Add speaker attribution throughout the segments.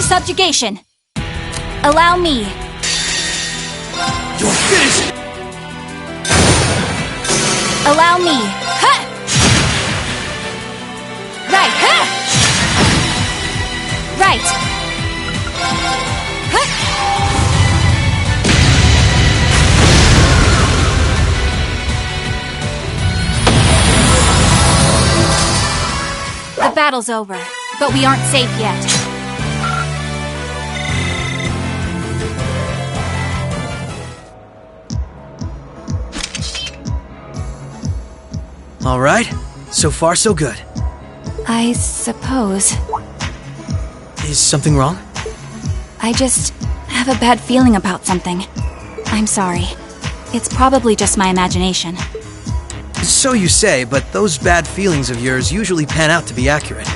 Speaker 1: subjugation. Allow me.
Speaker 2: You're finished!
Speaker 1: Allow me. Ha! Right. Ha! Right. Ha! The battle's over, but we aren't safe yet.
Speaker 2: All right, so far so good.
Speaker 1: I suppose.
Speaker 2: Is something wrong?
Speaker 1: I just have a bad feeling about something. I'm sorry. It's probably just my imagination.
Speaker 2: So you say, but those bad feelings of yours usually pan out to be accurate.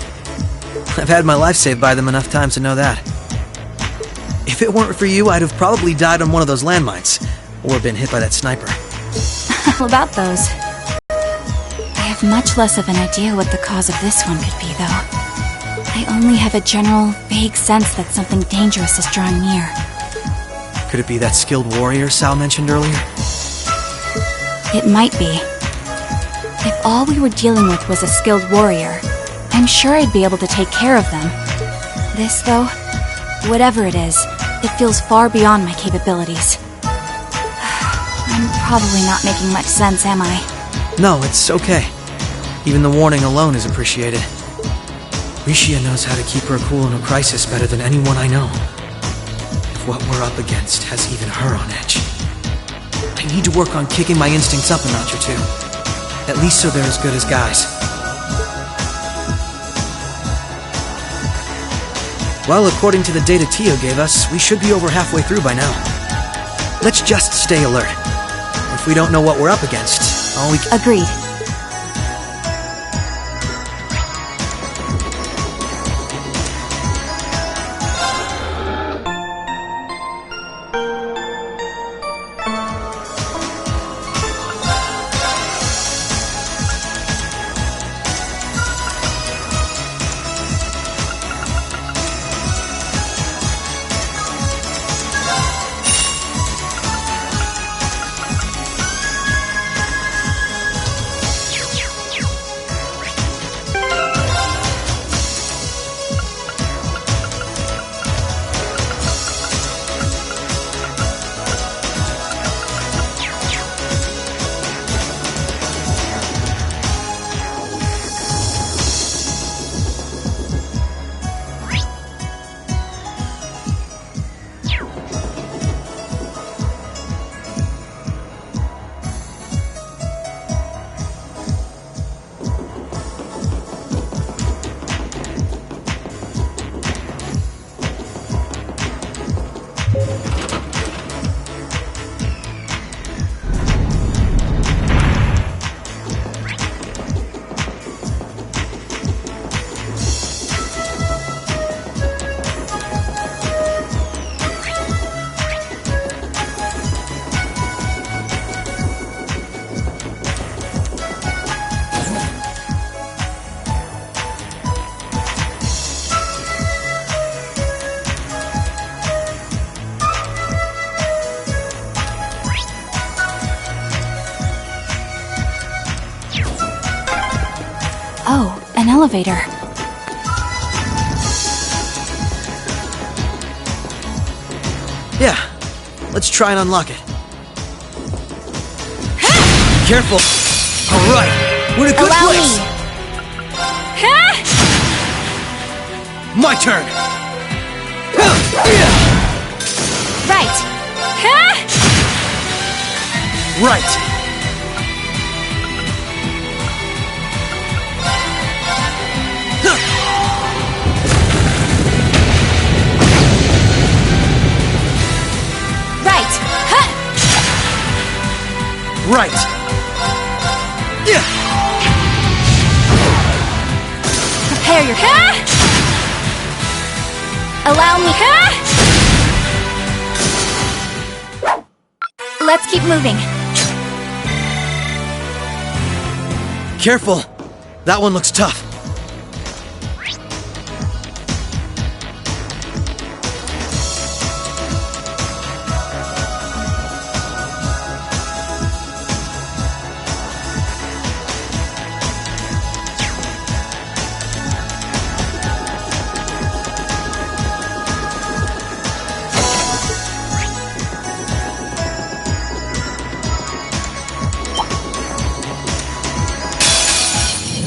Speaker 2: I've had my life saved by them enough times to know that. If it weren't for you, I'd have probably died on one of those landmines, or been hit by that sniper.
Speaker 1: How about those? I have much less of an idea what the cause of this one could be, though. I only have a general, vague sense that something dangerous is drawing near.
Speaker 2: Could it be that skilled warrior Sal mentioned earlier?
Speaker 1: It might be. If all we were dealing with was a skilled warrior, I'm sure I'd be able to take care of them. This, though, whatever it is, it feels far beyond my capabilities. I'm probably not making much sense, am I?
Speaker 2: No, it's okay. Even the warning alone is appreciated. Rishia knows how to keep her cool in a crisis better than anyone I know. If what we're up against has even her on edge. I need to work on kicking my instincts up a notch or two. At least so they're as good as guys. Well, according to the data Tio gave us, we should be over halfway through by now. Let's just stay alert. If we don't know what we're up against, all we can—
Speaker 1: Agreed. Oh, an elevator.
Speaker 2: Yeah, let's try and unlock it. Careful! Alright, we're in a good
Speaker 1: Allow
Speaker 2: place!
Speaker 1: me.
Speaker 2: My turn!
Speaker 1: Right.
Speaker 2: Right! Right! Yeah!
Speaker 1: Prepare your... Allow me... Let's keep moving.
Speaker 2: Careful! That one looks tough.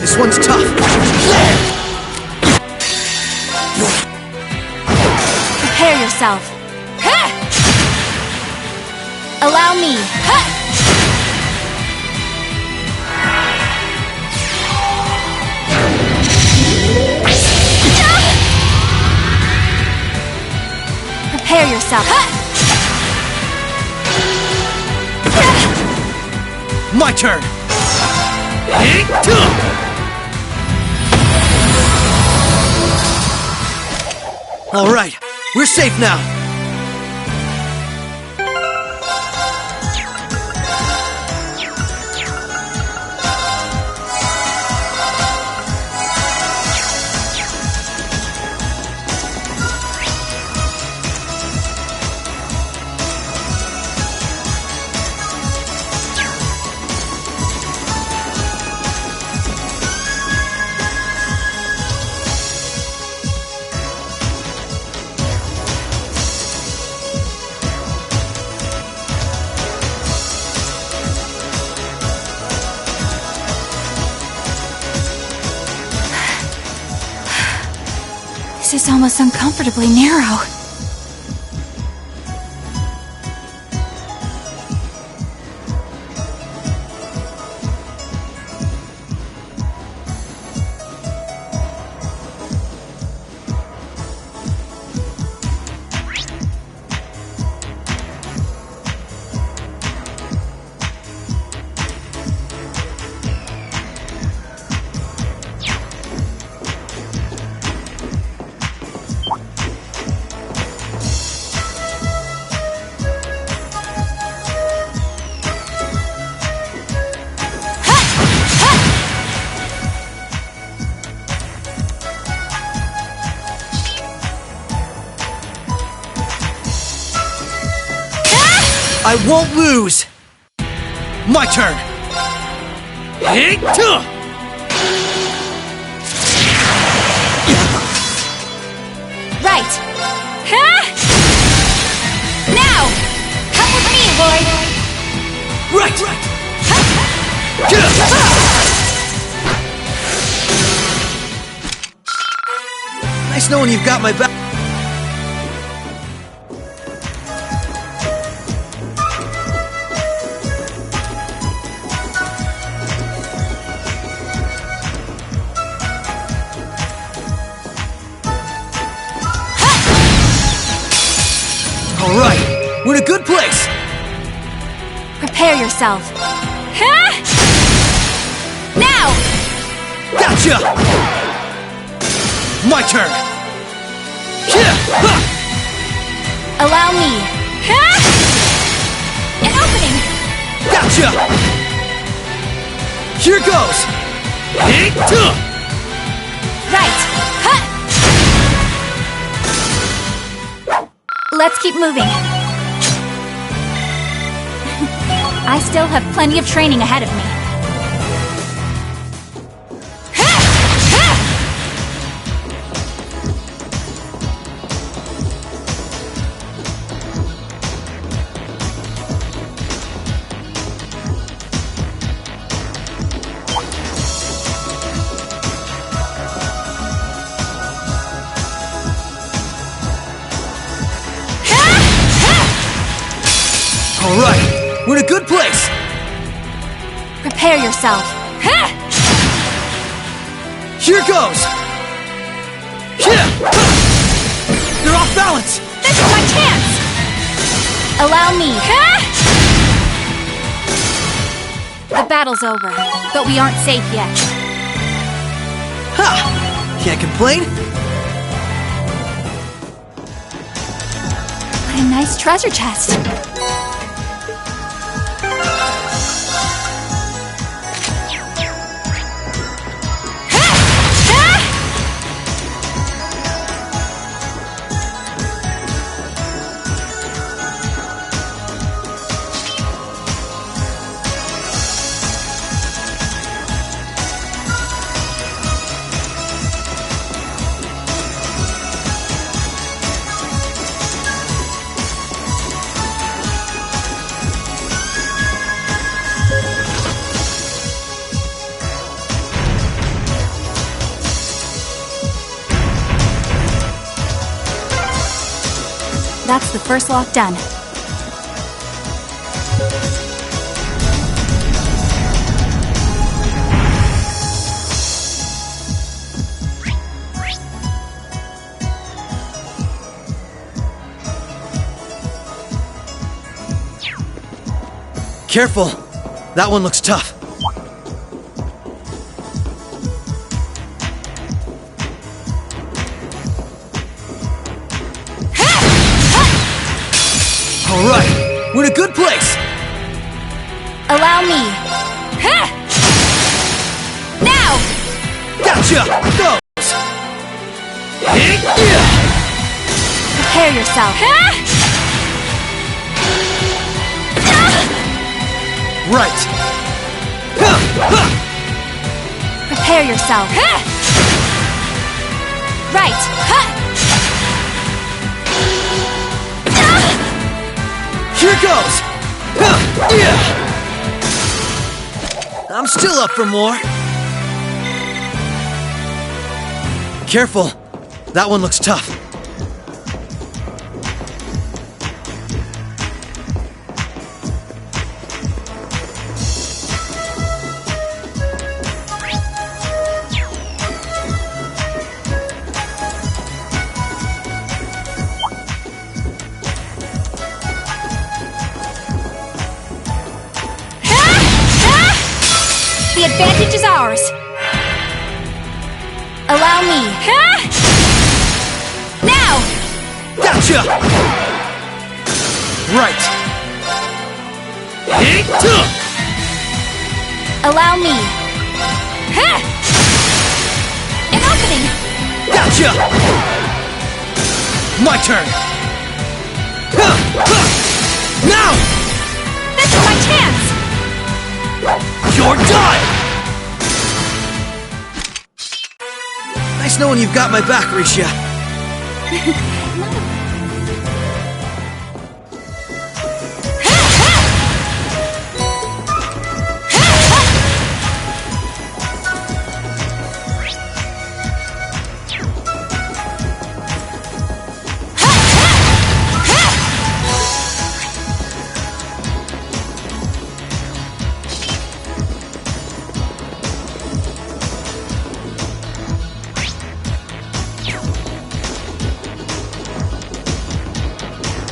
Speaker 2: This one's tough.
Speaker 1: Prepare yourself. Ha! Allow me. Ha! Prepare yourself. Ha!
Speaker 2: My turn. All right, we're safe now.
Speaker 1: This is almost uncomfortably narrow.
Speaker 2: I won't lose! My turn!
Speaker 1: Right! Now! Come with me, boy!
Speaker 2: Right! Nice knowing you've got my back. All right, we're in a good place.
Speaker 1: Prepare yourself. Now!
Speaker 2: Gotcha! My turn.
Speaker 1: Allow me. An opening!
Speaker 2: Gotcha! Here goes!
Speaker 1: Right! Let's keep moving. I still have plenty of training ahead of me.
Speaker 2: All right, we're in a good place.
Speaker 1: Prepare yourself.
Speaker 2: Here goes! They're off balance!
Speaker 1: This is my chance! Allow me. The battle's over, but we aren't safe yet.
Speaker 2: Ha! Can't complain?
Speaker 1: What a nice treasure chest. That's the first lock done.
Speaker 2: Careful! That one looks tough. Alright, we're in a good place!
Speaker 1: Allow me. Now!
Speaker 2: Gotcha! Goes!
Speaker 1: Prepare yourself.
Speaker 2: Right!
Speaker 1: Prepare yourself. Right.
Speaker 2: Here goes! I'm still up for more. Careful. That one looks tough.
Speaker 1: The advantage is ours. Allow me. Now!
Speaker 2: Gotcha! Right!
Speaker 1: Allow me. An opening!
Speaker 2: Gotcha! My turn! Now!
Speaker 1: This is my chance!
Speaker 2: You're done! Nice knowing you've got my back, Risha.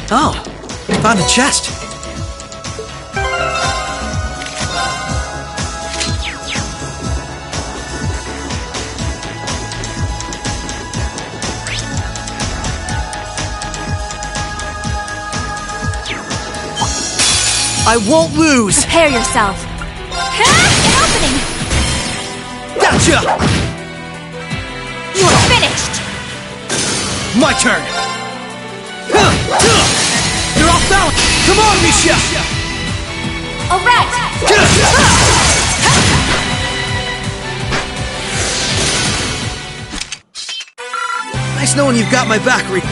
Speaker 2: Oh, found a chest. I won't lose!
Speaker 1: Prepare yourself. An opening!
Speaker 2: Gotcha!
Speaker 1: You're finished!
Speaker 2: My turn! You're off balance! Come on, Misha!
Speaker 1: Alright!
Speaker 2: Nice knowing you've got my back, Rika.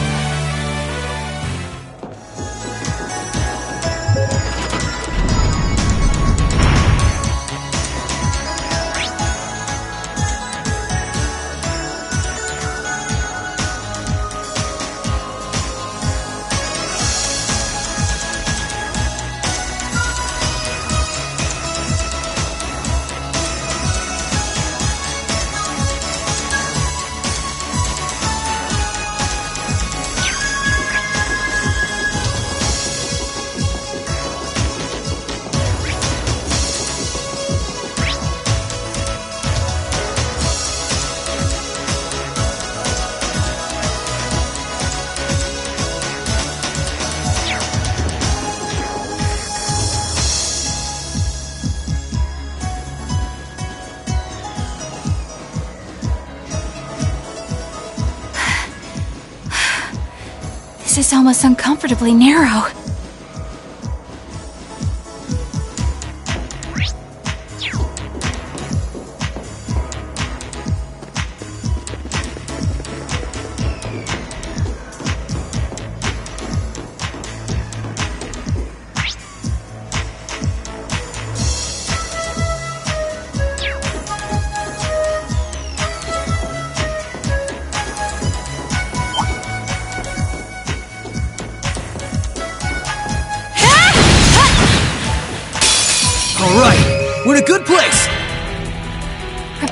Speaker 1: This is almost uncomfortably narrow.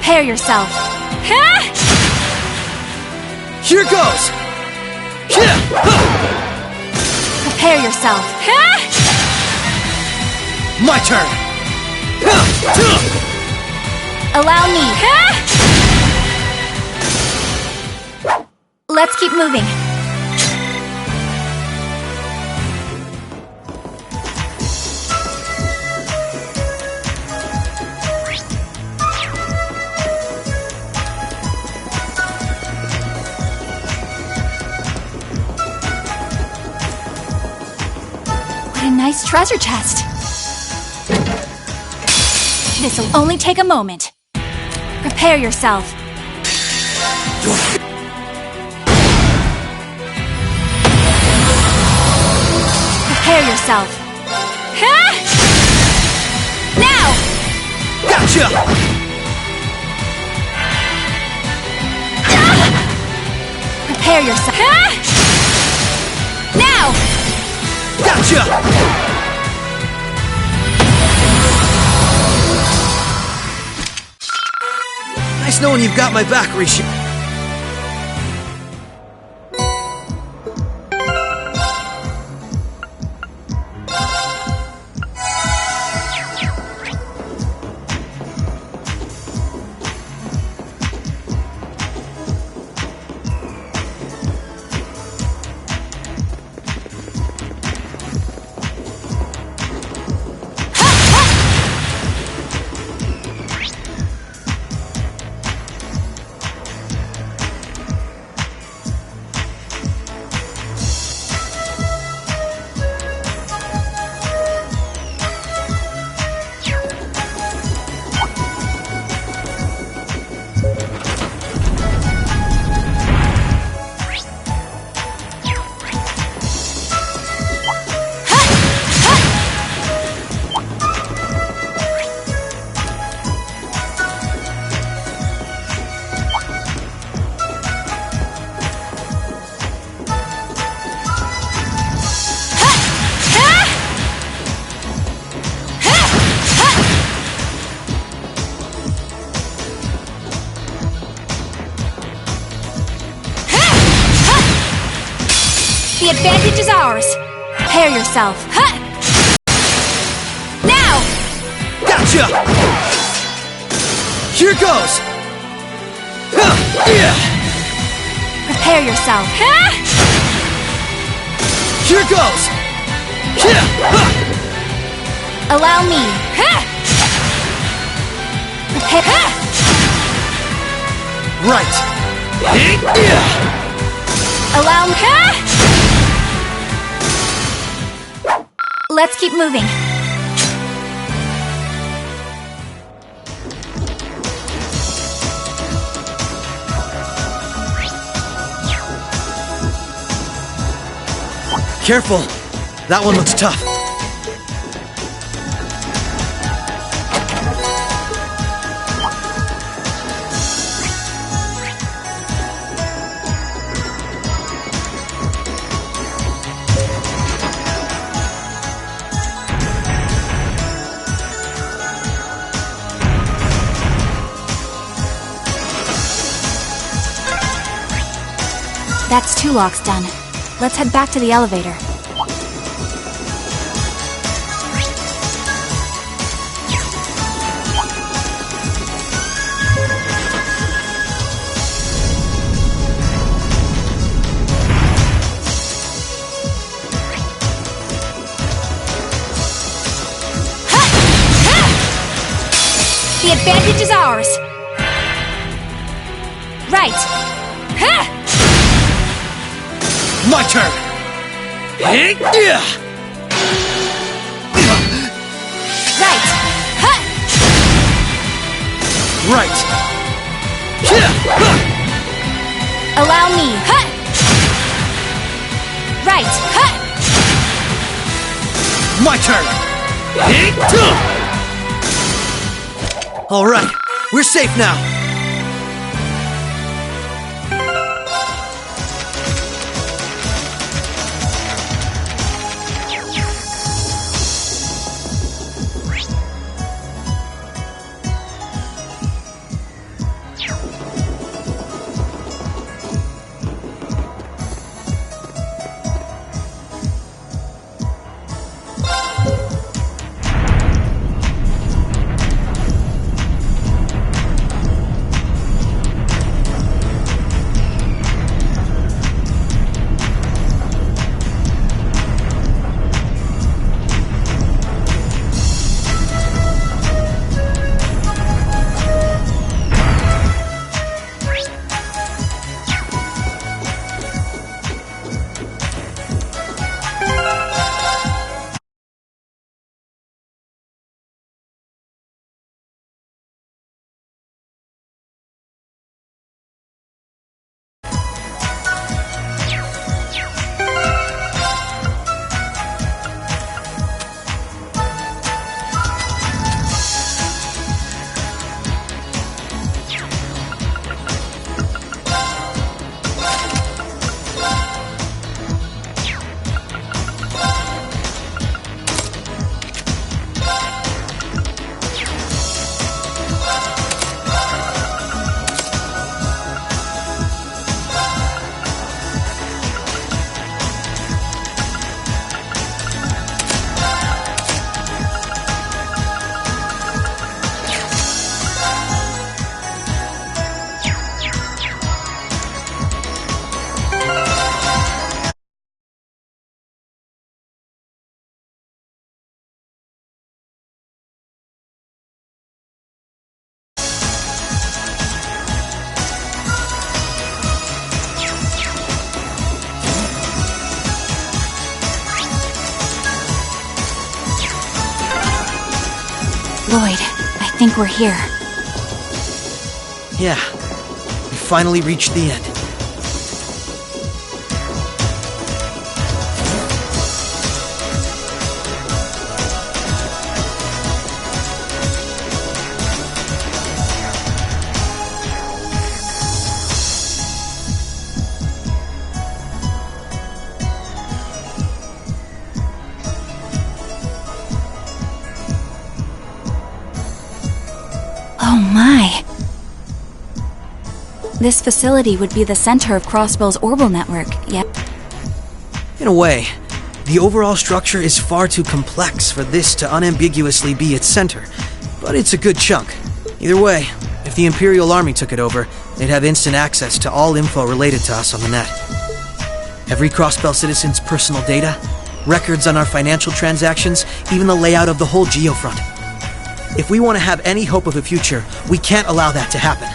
Speaker 1: Prepare yourself.
Speaker 2: Here goes!
Speaker 1: Prepare yourself.
Speaker 2: My turn!
Speaker 1: Allow me. Let's keep moving. What a nice treasure chest. This'll only take a moment. Prepare yourself. Prepare yourself. Now!
Speaker 2: Gotcha!
Speaker 1: Prepare yourself. Now!
Speaker 2: Gotcha! Nice knowing you've got my back, Rishi.
Speaker 1: The advantage is ours. Prepare yourself. Now!
Speaker 2: Gotcha! Here goes!
Speaker 1: Prepare yourself.
Speaker 2: Here goes!
Speaker 1: Allow me. Prepare.
Speaker 2: Right!
Speaker 1: Allow me. Let's keep moving.
Speaker 2: Careful! That one looks tough.
Speaker 1: That's 2 locks done. Let's head back to the elevator. The advantage is ours. Right.
Speaker 2: My turn!
Speaker 1: Right.
Speaker 2: Right!
Speaker 1: Allow me. Right.
Speaker 2: My turn! Alright, we're safe now!
Speaker 1: think we're here.
Speaker 2: Yeah, we finally reached the end.
Speaker 1: Oh my. This facility would be the center of Crossbell's orbital network, yep.
Speaker 2: In a way, the overall structure is far too complex for this to unambiguously be its center, but it's a good chunk. Either way, if the Imperial Army took it over, they'd have instant access to all info related to us on the net. Every Crossbell citizen's personal data, records on our financial transactions, even the layout of the whole geofront. If we want to have any hope of a future, we can't allow that to happen.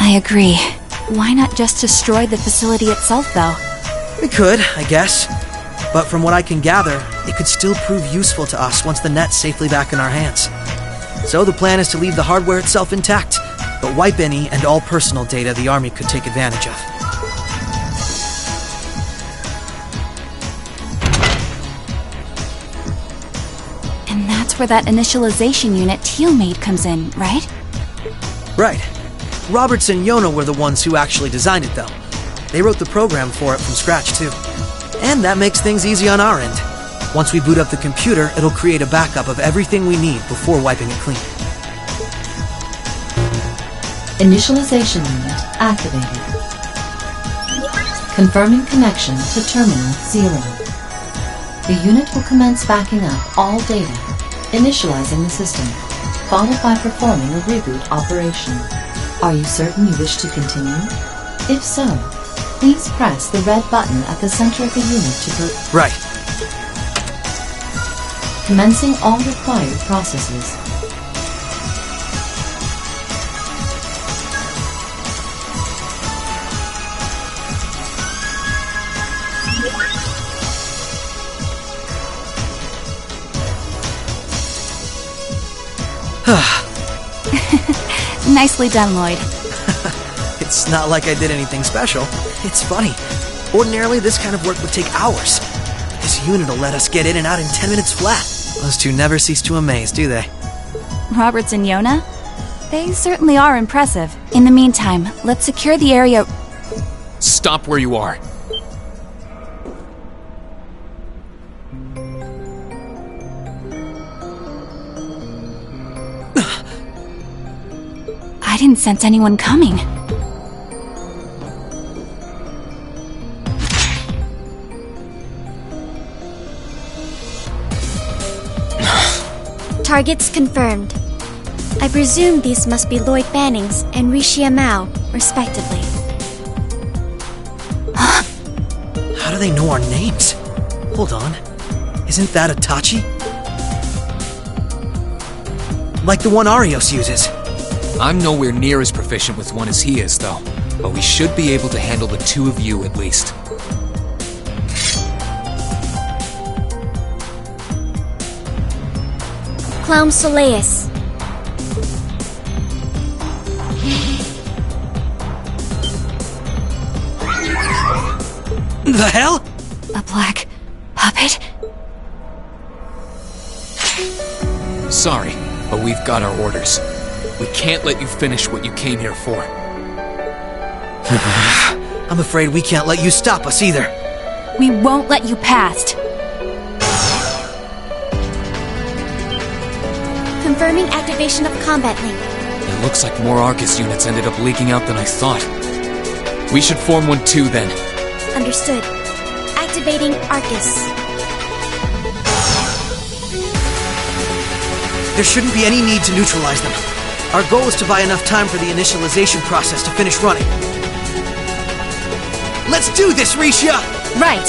Speaker 1: I agree. Why not just destroy the facility itself, though?
Speaker 2: We could, I guess. But from what I can gather, it could still prove useful to us once the net's safely back in our hands. So the plan is to leave the hardware itself intact, but wipe any and all personal data the Army could take advantage of.
Speaker 1: And that's where that initialization unit Teal made comes in, right?
Speaker 2: Right. Roberts and Yona were the ones who actually designed it, though. They wrote the program for it from scratch, too. And that makes things easy on our end. Once we boot up the computer, it'll create a backup of everything we need before wiping it clean.
Speaker 3: Initialization unit activated. Confirming connection to Terminal 0. The unit will commence backing up all data, initializing the system, followed by performing a reboot operation. Are you certain you wish to continue? If so, please press the red button at the center of the unit to
Speaker 2: Right.
Speaker 3: commencing all required processes.
Speaker 1: Nicely done, Lloyd.
Speaker 2: It's not like I did anything special. It's funny. Ordinarily, this kind of work would take hours. This unit will let us get in and out in 10 minutes flat. Those two never cease to amaze, do they?
Speaker 1: Roberts and Yona? They certainly are impressive. In the meantime, let's secure the area.
Speaker 4: Stop where you are.
Speaker 1: I didn't sense anyone coming.
Speaker 5: Targets confirmed. I presume these must be Lloyd Bannings and Rishia Mao, respectively.
Speaker 2: How do they know our names? Hold on. Isn't that Itachi? Like the one Arios uses.
Speaker 4: I'm nowhere near as proficient with one as he is, though. But we should be able to handle the two of you at least.
Speaker 5: Clown Soleus.
Speaker 2: The hell?
Speaker 1: A black puppet?
Speaker 4: Sorry, but we've got our orders. We can't let you finish what you came here for.
Speaker 2: I'm afraid we can't let you stop us either.
Speaker 1: We won't let you past.
Speaker 5: Confirming activation of combat link.
Speaker 4: It looks like more Arcus units ended up leaking out than I thought. We should form one too, then.
Speaker 5: Understood. Activating Arcus.
Speaker 2: There shouldn't be any need to neutralize them. Our goal is to buy enough time for the initialization process to finish running. Let's do this, Rishia!
Speaker 1: Right.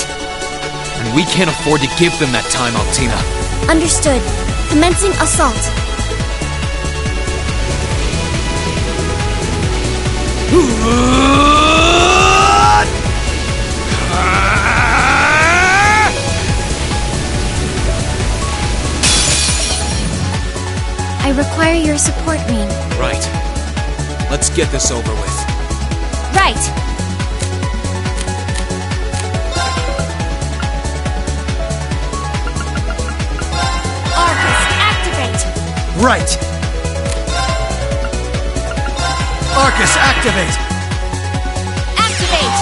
Speaker 4: And we can't afford to give them that time, Altina.
Speaker 5: Understood. Commencing assault. I require your support, Rean.
Speaker 4: Right. Let's get this over with.
Speaker 1: Right!
Speaker 5: Arcus, activate!
Speaker 2: Right! Arcus, activate!
Speaker 5: Activate!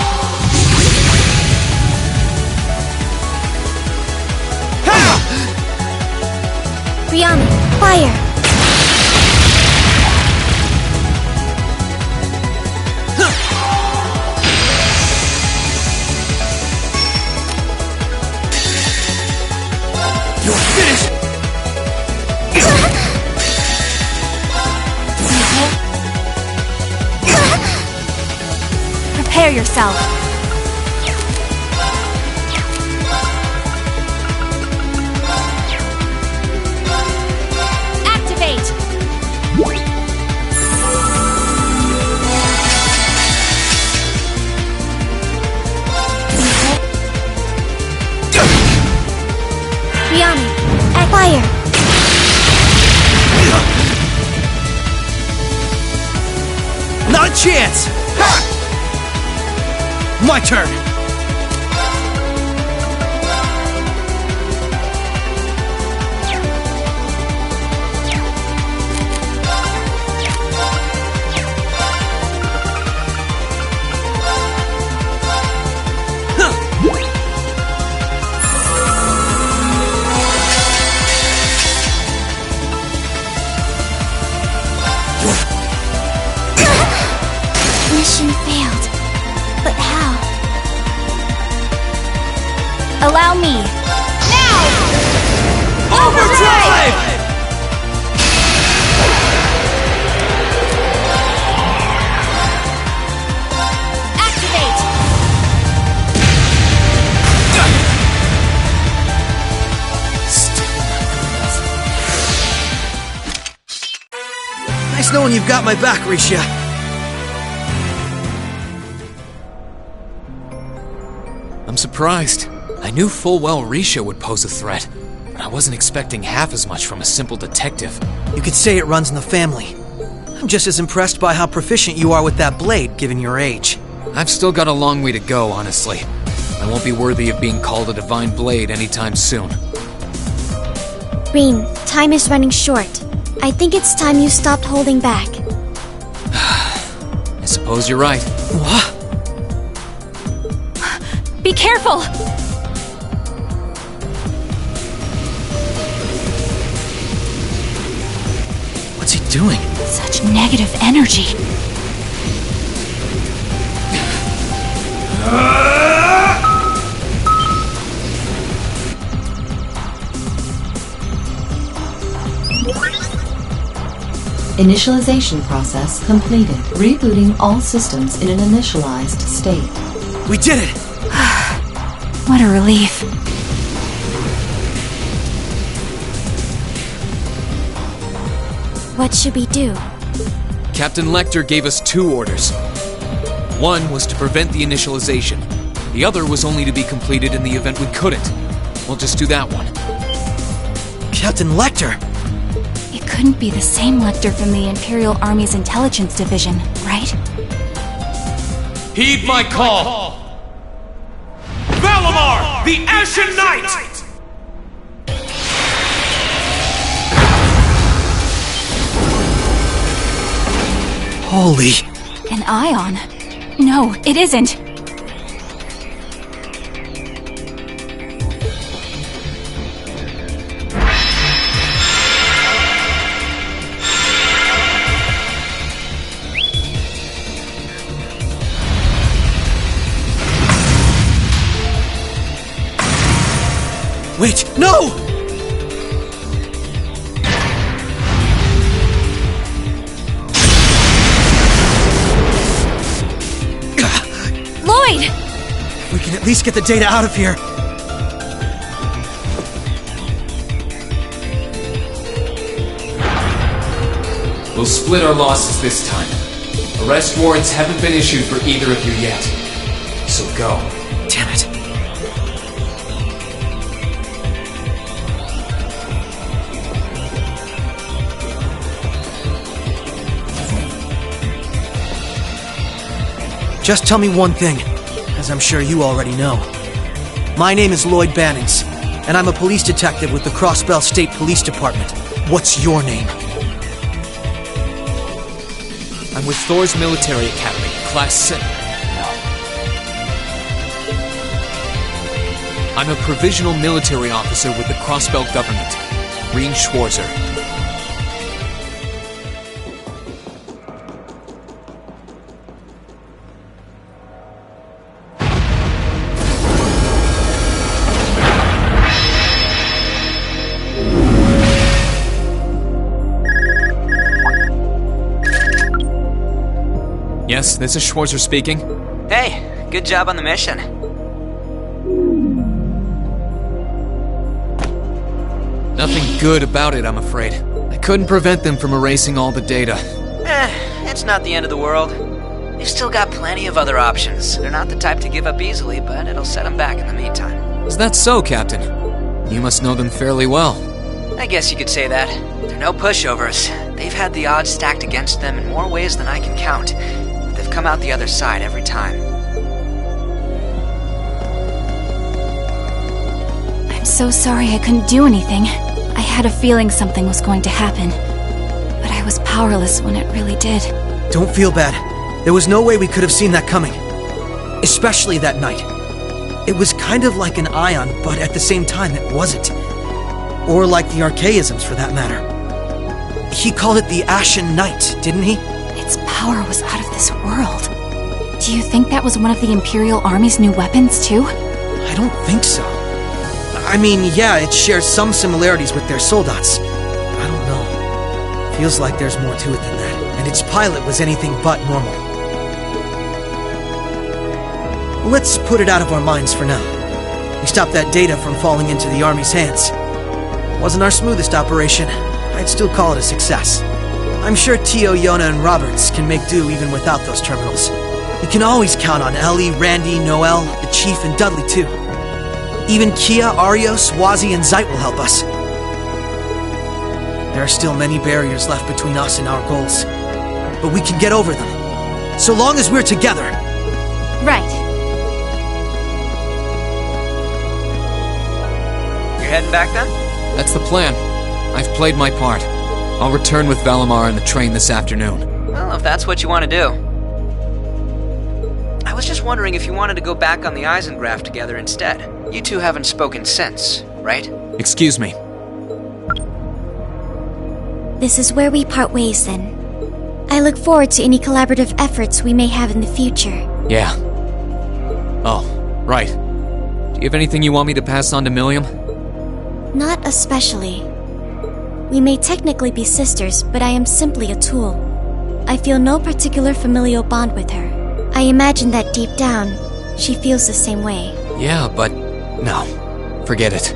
Speaker 5: Rihanna, fire!
Speaker 2: You're finished!
Speaker 1: Prepare yourself.
Speaker 5: Activate! Rihanna, at fire!
Speaker 2: Not a chance! Ha! My turn!
Speaker 5: Mission failed. But how?
Speaker 1: Allow me.
Speaker 5: Now!
Speaker 2: Overdrive!
Speaker 5: Activate!
Speaker 2: Nice knowing you've got my back, Risha.
Speaker 4: I'm surprised. I knew full well Risha would pose a threat, but I wasn't expecting half as much from a simple detective.
Speaker 2: You could say it runs in the family. I'm just as impressed by how proficient you are with that blade, given your age.
Speaker 4: I've still got a long way to go, honestly. I won't be worthy of being called a divine blade anytime soon.
Speaker 5: Rean, time is running short. I think it's time you stopped holding back.
Speaker 4: I suppose you're right.
Speaker 2: What?
Speaker 1: Be careful!
Speaker 2: What's he doing?
Speaker 1: Such negative energy.
Speaker 3: Initialization process completed. Rebooting all systems in an initialized state.
Speaker 2: We did it!
Speaker 1: What a relief.
Speaker 5: What should we do?
Speaker 4: Captain Lecter gave us 2 orders. One was to prevent the initialization. The other was only to be completed in the event we couldn't. We'll just do that one.
Speaker 2: Captain Lecter!
Speaker 1: It couldn't be the same Lecter from the Imperial Army's Intelligence Division, right?
Speaker 6: Heed my call! Valimar, the Ashen Knight!
Speaker 2: Holy...
Speaker 1: An ion? No, it isn't.
Speaker 2: Wait, no!
Speaker 1: Lloyd!
Speaker 2: We can at least get the data out of here.
Speaker 4: We'll split our losses this time. Arrest warrants haven't been issued for either of you yet. So go.
Speaker 2: Damn it. Just tell me one thing, as I'm sure you already know. My name is Lloyd Bannings, and I'm a police detective with the Crossbell State Police Department. What's your name?
Speaker 4: I'm with Thor's Military Academy, Class 6. I'm a provisional military officer with the Crossbell government. Green Schwarzer. Yes, this is Schwarzer speaking.
Speaker 7: Hey, good job on the mission.
Speaker 4: Nothing good about it, I'm afraid. I couldn't prevent them from erasing all the data.
Speaker 7: It's not the end of the world. They've still got plenty of other options. They're not the type to give up easily, but it'll set them back in the meantime.
Speaker 4: Is that so, Captain? You must know them fairly well.
Speaker 7: I guess you could say that. They're no pushovers. They've had the odds stacked against them in more ways than I can count. But they've come out the other side every time.
Speaker 1: I'm so sorry I couldn't do anything. I had a feeling something was going to happen. But I was powerless when it really did.
Speaker 2: Don't feel bad. There was no way we could have seen that coming. Especially that night. It was kind of like an ion, but at the same time it wasn't. Or like the archaisms, for that matter. He called it the Ashen Night, didn't he?
Speaker 1: Its power was out of this world. Do you think that was one of the Imperial Army's new weapons, too?
Speaker 2: I don't think so. I mean, yeah, it shares some similarities with their soldats. I don't know. Feels like there's more to it than that. And its pilot was anything but normal. Let's put it out of our minds for now. We stopped that data from falling into the Army's hands. Wasn't our smoothest operation. I'd still call it a success. I'm sure Tio, Yona, and Roberts can make do even without those terminals. We can always count on Ellie, Randy, Noel, the Chief, and Dudley too. Even Kia, Arios, Wazi, and Zeit will help us. There are still many barriers left between us and our goals. But we can get over them. So long as we're together.
Speaker 1: Right.
Speaker 7: You're heading back then?
Speaker 4: That's the plan. I've played my part. I'll return with Valimar and the train this afternoon.
Speaker 7: Well, if that's what you want to do. I was just wondering if you wanted to go back on the Eisengraph together instead. You two haven't spoken since, right?
Speaker 4: Excuse me.
Speaker 5: This is where we part ways then. I look forward to any collaborative efforts we may have in the future.
Speaker 4: Yeah. Oh, right. Do you have anything you want me to pass on to Milliam?
Speaker 5: Not especially. We may technically be sisters, but I am simply a tool. I feel no particular familial bond with her. I imagine that deep down, she feels the same way.
Speaker 4: Yeah, but no. Forget it.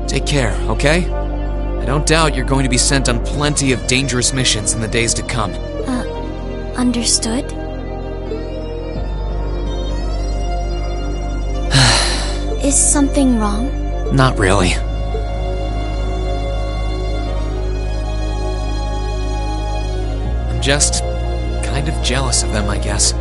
Speaker 4: Take care, okay? I don't doubt you're going to be sent on plenty of dangerous missions in the days to come.
Speaker 5: Understood? Is something wrong?
Speaker 4: Not really. I'm just kind of jealous of them, I guess.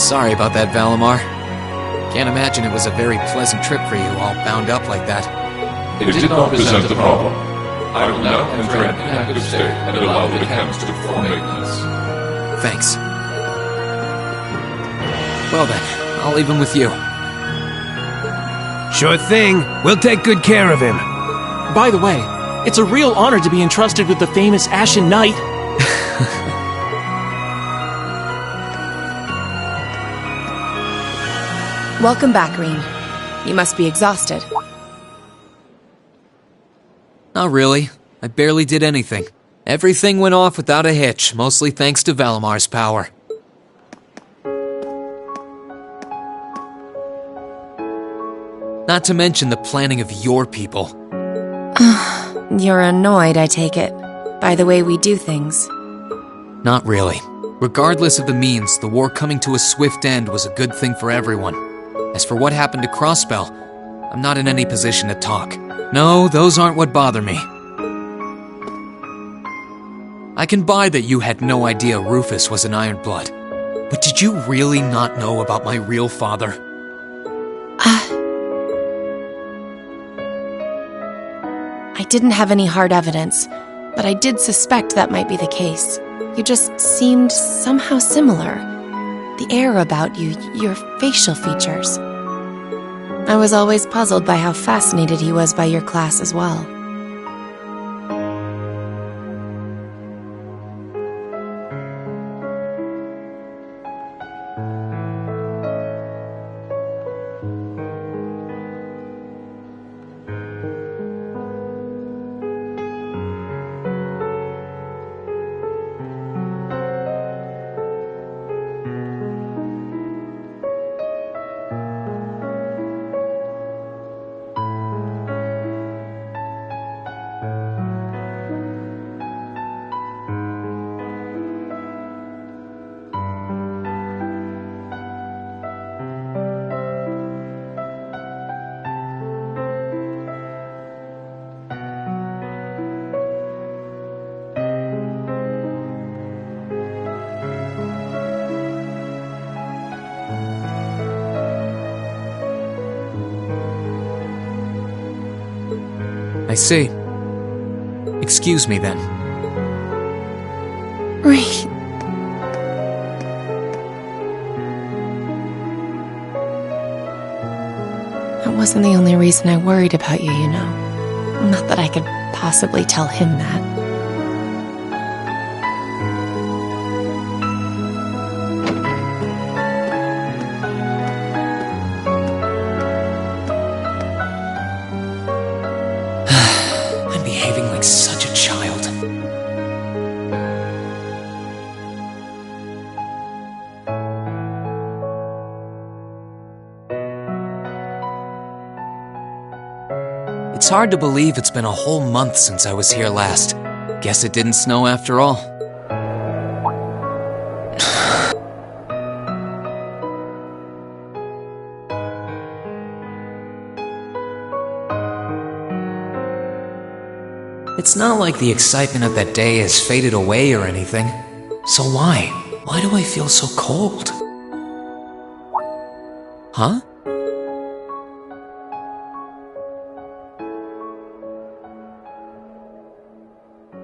Speaker 4: Sorry about that, Valimar. Can't imagine it was a very pleasant trip for you, all bound up like that.
Speaker 8: It did not present a problem. I will now enter an inactive state and allow the chems to perform maintenance.
Speaker 4: Thanks. Well then, I'll leave him with you.
Speaker 6: Sure thing. We'll take good care of him. By the way, it's a real honor to be entrusted with the famous Ashen Knight.
Speaker 9: Welcome back, Rean. You must be exhausted.
Speaker 4: Not really. I barely did anything. Everything went off without a hitch, mostly thanks to Valimar's power. Not to mention the planning of your people.
Speaker 9: You're annoyed, I take it, by the way we do things.
Speaker 4: Not really. Regardless of the means, the war coming to a swift end was a good thing for everyone. As for what happened to Crossbell, I'm not in any position to talk. No, those aren't what bother me. I can buy that you had no idea Rufus was an Ironblood. But did you really not know about my real father?
Speaker 9: I didn't have any hard evidence, but I did suspect that might be the case. You just seemed somehow similar. The air about you, your facial features. I was always puzzled by how fascinated he was by your class as well.
Speaker 4: I see. Excuse me then.
Speaker 9: Rean. That wasn't the only reason I worried about you, you know. Not that I could possibly tell him that.
Speaker 4: I'm behaving like such a child. It's hard to believe it's been a whole month since I was here last. Guess it didn't snow after all. It's not like the excitement of that day has faded away or anything. So why? Why do I feel so cold? Huh?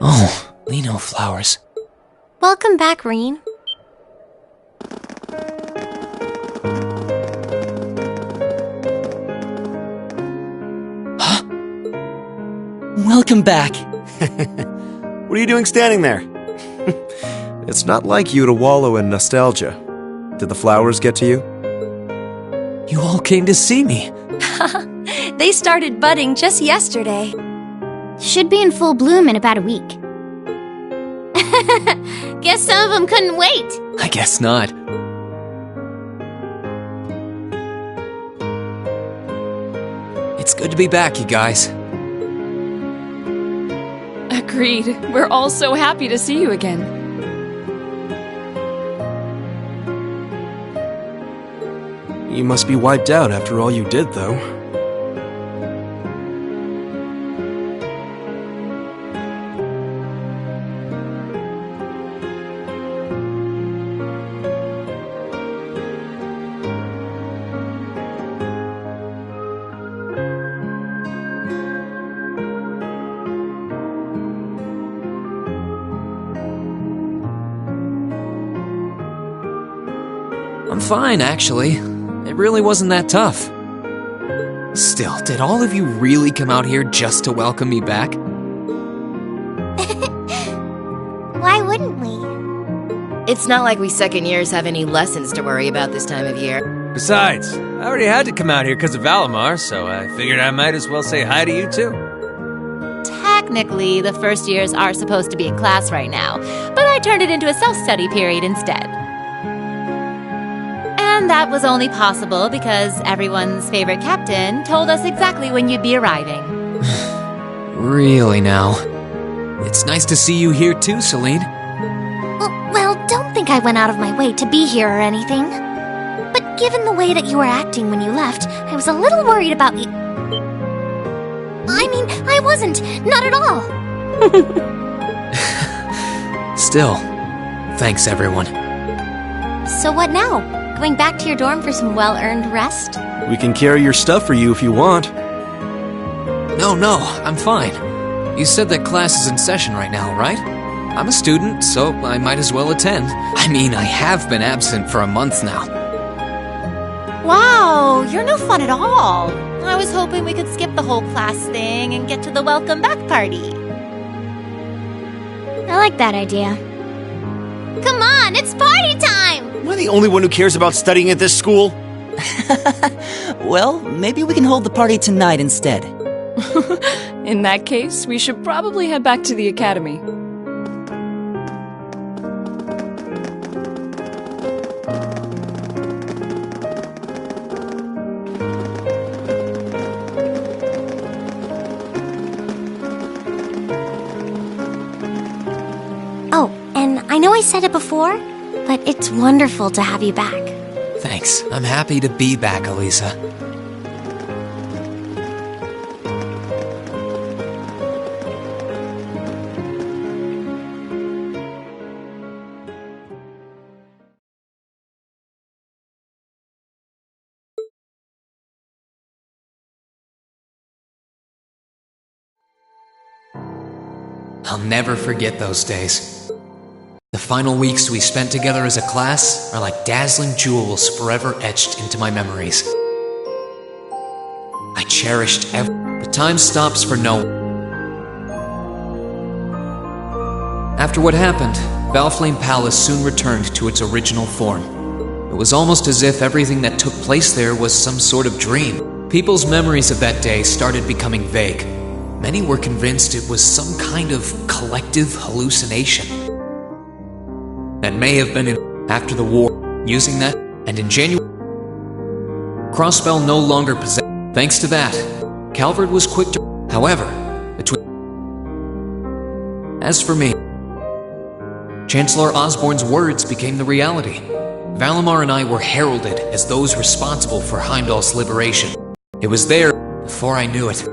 Speaker 4: Oh, Lino flowers.
Speaker 5: Welcome back, Rean.
Speaker 10: Welcome back.
Speaker 11: What are you doing standing there? It's not like you to wallow in nostalgia. Did the flowers get to you?
Speaker 10: You all came to see me.
Speaker 5: They started budding just yesterday. Should be in full bloom in about a week. Guess some of them couldn't wait.
Speaker 4: I guess not. It's good to be back, you guys.
Speaker 12: Agreed. We're all so happy to see you again.
Speaker 11: You must be wiped out after all you did, though.
Speaker 4: fine, actually. It really wasn't that tough. Still, did all of you really come out here just to welcome me back?
Speaker 5: Why wouldn't we?
Speaker 9: It's not like we second years have any lessons to worry about this time of year.
Speaker 10: Besides, I already had to come out here because of Valimar, so I figured I might as well say hi to you too.
Speaker 13: Technically, the first years are supposed to be in class right now, but I turned it into a self-study period instead. And that was only possible because everyone's favorite captain told us exactly when you'd be arriving.
Speaker 4: Really now? It's nice to see you here too, Celine.
Speaker 5: Well, don't think I went out of my way to be here or anything. But given the way that you were acting when you left, I was a little worried about you. I mean, I wasn't. Not at all.
Speaker 4: Still, thanks everyone.
Speaker 5: So what now? Going back to your dorm for some well-earned rest?
Speaker 6: We can carry your stuff for you if you want.
Speaker 4: No, I'm fine. You said that class is in session right now, right? I'm a student, so I might as well attend. I mean, I have been absent for a month now.
Speaker 13: Wow, you're no fun at all. I was hoping we could skip the whole class thing and get to the welcome back party.
Speaker 5: I like that idea. Come on, it's party time!
Speaker 14: Am I the only one who cares about studying at this school?
Speaker 15: Well, maybe we can hold the party tonight instead.
Speaker 12: In that case, we should probably head back to the academy.
Speaker 5: Oh, and I know I said it before, but it's wonderful to have you back.
Speaker 4: Thanks. I'm happy to be back, Elisa. I'll never forget those days. The final weeks we spent together as a class are like dazzling jewels forever etched into my memories. I cherished every... But time stops for no one. After what happened, Valflame Palace soon returned to its original form. It was almost as if everything that took place there was some sort of dream. People's memories of that day started becoming vague. Many were convinced it was some kind of collective hallucination. That may have been after the war. Using that, and in January, Crossbell no longer possessed. Thanks to that, Calvert was quick to... However, as for me, Chancellor Osborne's words became the reality. Valimar and I were heralded as those responsible for Heimdall's liberation. It was there before I knew it.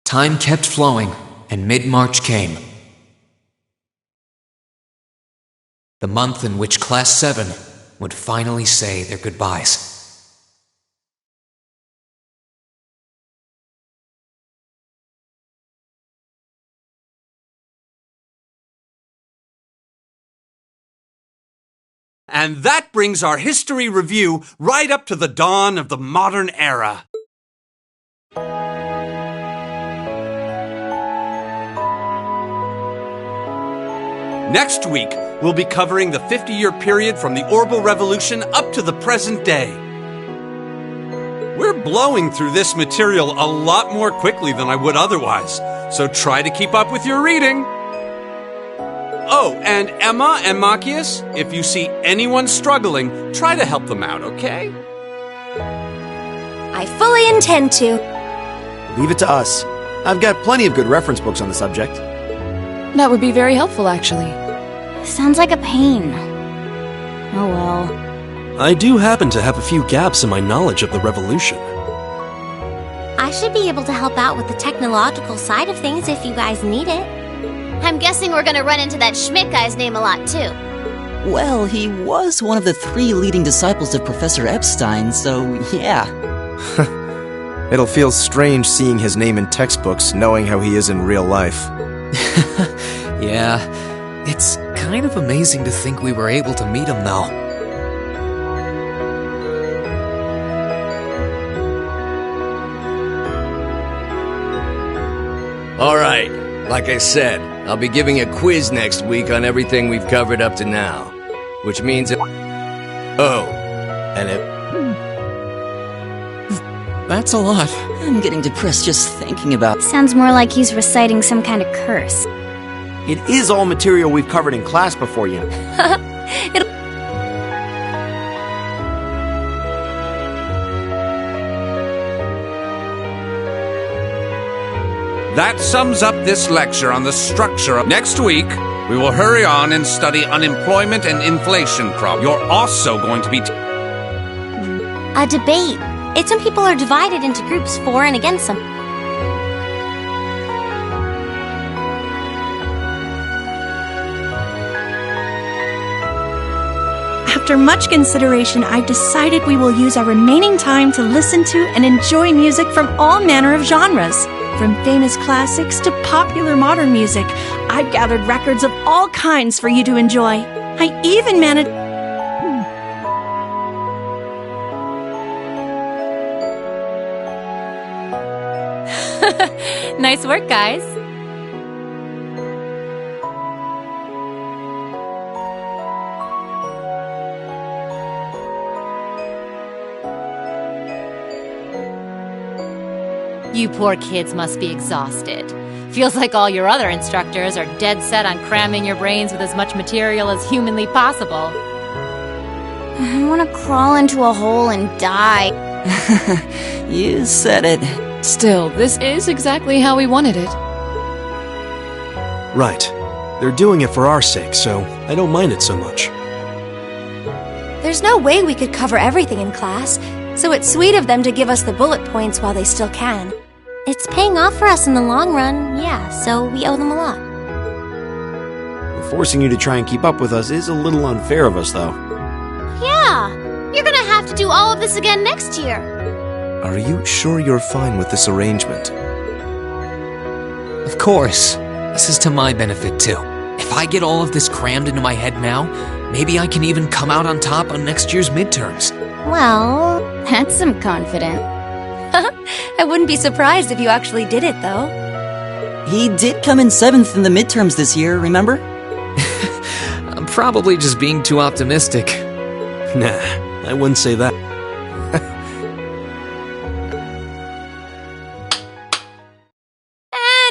Speaker 4: Time kept flowing, and mid-March came. The month in which Class 7 would finally say their goodbyes.
Speaker 16: And that brings our history review right up to the dawn of the modern era. Next week, we'll be covering the 50-year period from the Orbital Revolution up to the present day. We're blowing through this material a lot more quickly than I would otherwise, so try to keep up with your reading. Oh, and Emma and Machias, if you see anyone struggling, try to help them out, okay?
Speaker 5: I fully intend to.
Speaker 14: Leave it to us. I've got plenty of good reference books on the subject.
Speaker 12: That would be very helpful, actually.
Speaker 1: Sounds like a pain. Oh well.
Speaker 6: I do happen to have a few gaps in my knowledge of the Revolution.
Speaker 5: I should be able to help out with the technological side of things if you guys need it. I'm guessing we're gonna run into that Schmidt guy's name a lot, too.
Speaker 15: Well, he was one of the 3 leading disciples of Professor Epstein, so yeah.
Speaker 11: It'll feel strange seeing his name in textbooks, knowing how he is in real life.
Speaker 4: Yeah, it's kind of amazing to think we were able to meet him, though.
Speaker 17: Alright, like I said, I'll be giving a quiz next week on everything we've covered up to now. Which means
Speaker 4: That's a lot.
Speaker 15: I'm getting depressed just thinking about it.
Speaker 5: Sounds more like he's reciting some kind of curse.
Speaker 14: It is all material we've covered in class before, you know.
Speaker 16: That sums up this lecture on the structure of... Next week, we will hurry on and study unemployment and inflation problems. You're also going to be...
Speaker 5: A debate. It's when people are divided into groups for and against some.
Speaker 18: After much consideration, I've decided we will use our remaining time to listen to and enjoy music from all manner of genres. From famous classics to popular modern music, I've gathered records of all kinds for you to enjoy. I even managed...
Speaker 13: Nice work, guys. You poor kids must be exhausted. Feels like all your other instructors are dead set on cramming your brains with as much material as humanly possible.
Speaker 5: I want to crawl into a hole and die.
Speaker 15: You said it.
Speaker 12: Still, this is exactly how we wanted it.
Speaker 6: Right. They're doing it for our sake, so I don't mind it so much.
Speaker 5: There's no way we could cover everything in class, so it's sweet of them to give us the bullet points while they still can. It's paying off for us in the long run, yeah, so we owe them a lot.
Speaker 14: Forcing you to try and keep up with us is a little unfair of us, though.
Speaker 5: Yeah, you're gonna have to do all of this again next year.
Speaker 11: Are you sure you're fine with this arrangement?
Speaker 4: Of course. This is to my benefit, too. If I get all of this crammed into my head now, maybe I can even come out on top on next year's midterms.
Speaker 5: Well, that's some confident. I wouldn't be surprised if you actually did it, though.
Speaker 15: He did come in 7th in the midterms this year, remember?
Speaker 4: I'm probably just being too optimistic.
Speaker 6: Nah, I wouldn't say that.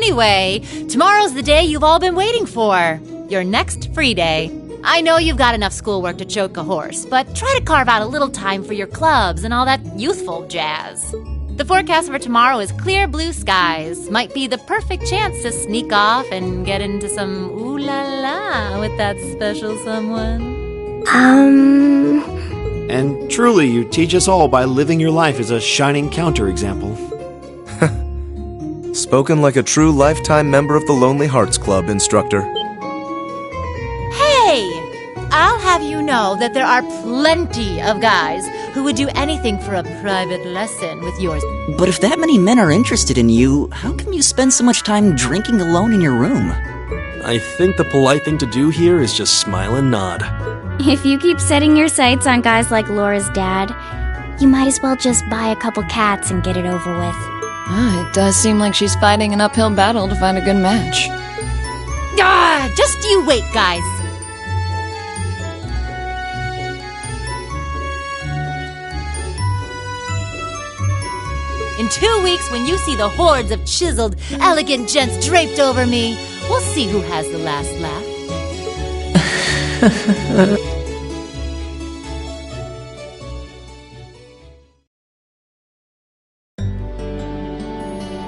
Speaker 13: Anyway, tomorrow's the day you've all been waiting for. Your next free day. I know you've got enough schoolwork to choke a horse, but try to carve out a little time for your clubs and all that youthful jazz. The forecast for tomorrow is clear blue skies. Might be the perfect chance to sneak off and get into some ooh-la-la with that special someone.
Speaker 14: And truly, you teach us all by living your life as a shining counterexample.
Speaker 11: Spoken like a true lifetime member of the Lonely Hearts Club, instructor.
Speaker 13: Hey! I'll have you know that there are plenty of guys who would do anything for a private lesson with yours.
Speaker 15: But if that many men are interested in you, how come you spend so much time drinking alone in your room?
Speaker 6: I think the polite thing to do here is just smile and nod.
Speaker 5: If you keep setting your sights on guys like Laura's dad, you might as well just buy a couple cats and get it over with.
Speaker 12: It does seem like she's fighting an uphill battle to find a good match.
Speaker 13: Just you wait, guys. In 2 weeks, when you see the hordes of chiseled, elegant gents draped over me, we'll see who has the last laugh.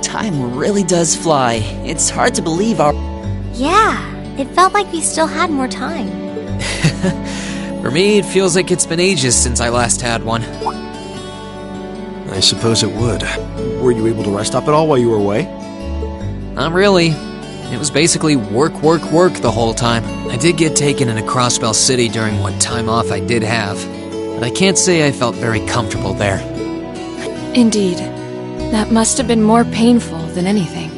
Speaker 15: Time really does fly. It's hard to believe our...
Speaker 5: Yeah, it felt like we still had more time.
Speaker 4: For me, it feels like it's been ages since I last had one.
Speaker 6: I suppose it would.
Speaker 14: Were you able to rest up at all while you were away?
Speaker 4: Not really. It was basically work, work, work the whole time. I did get taken into Crossbell City during what time off I did have, but I can't say I felt very comfortable there.
Speaker 12: Indeed. That must have been more painful than anything.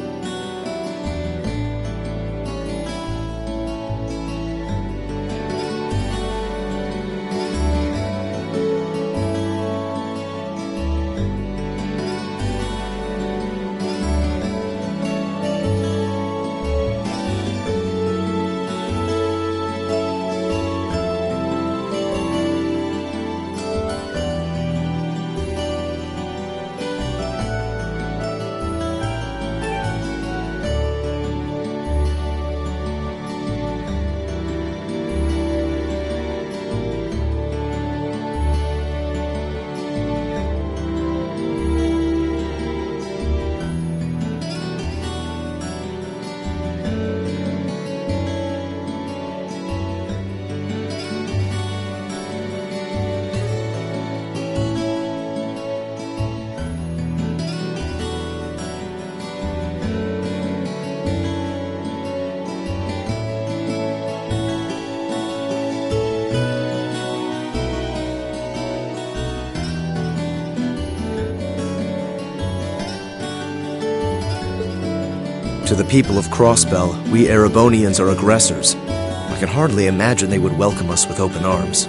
Speaker 11: To the people of Crossbell, we Erebonians are aggressors. I can hardly imagine they would welcome us with open arms.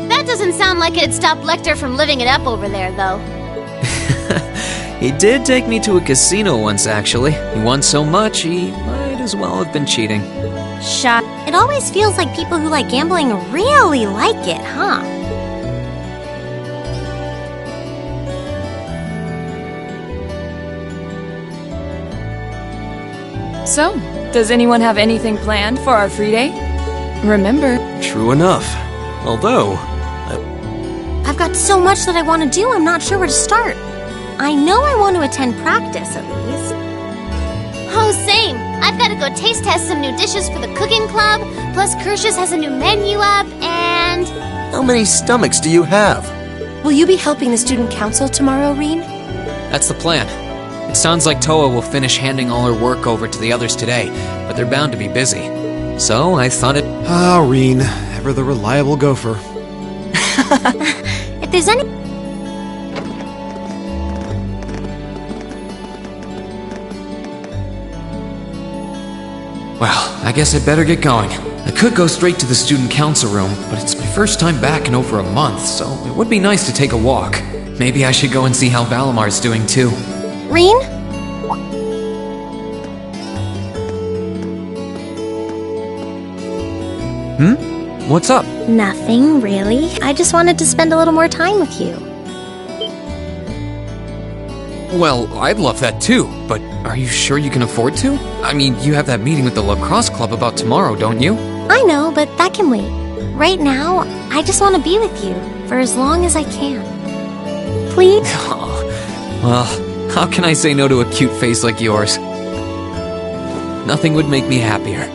Speaker 5: That doesn't sound like it'd stop Lecter from living it up over there, though.
Speaker 4: He did take me to a casino once, actually. He won so much, he might as well have been cheating.
Speaker 5: Shut. It always feels like people who like gambling really like it, huh?
Speaker 12: So, does anyone have anything planned for our free day? Remember...
Speaker 6: True enough. Although...
Speaker 5: I've got so much that I want to do, I'm not sure where to start. I know I want to attend practice, at least. Oh, same! I've got to go taste test some new dishes for the cooking club, plus Kershus has a new menu up, and...
Speaker 11: How many stomachs do you have?
Speaker 9: Will you be helping the student council tomorrow, Reen?
Speaker 4: That's the plan. It sounds like Toa will finish handing all her work over to the others today, but they're bound to be busy. So I thought it...
Speaker 14: Ah, Reen, ever the reliable gopher.
Speaker 5: If there's any...
Speaker 4: Well, I guess I'd better get going. I could go straight to the student council room, but it's my first time back in over a month, so it would be nice to take a walk. Maybe I should go and see how Valamar's doing too.
Speaker 5: Reen?
Speaker 4: What's up?
Speaker 5: Nothing, really. I just wanted to spend a little more time with you.
Speaker 4: Well, I'd love that too, but are you sure you can afford to? I mean, you have that meeting with the lacrosse club about tomorrow, don't you?
Speaker 5: I know, but that can wait. Right now, I just want to be with you for as long as I can. Please?
Speaker 4: Well, how can I say no to a cute face like yours? Nothing would make me happier.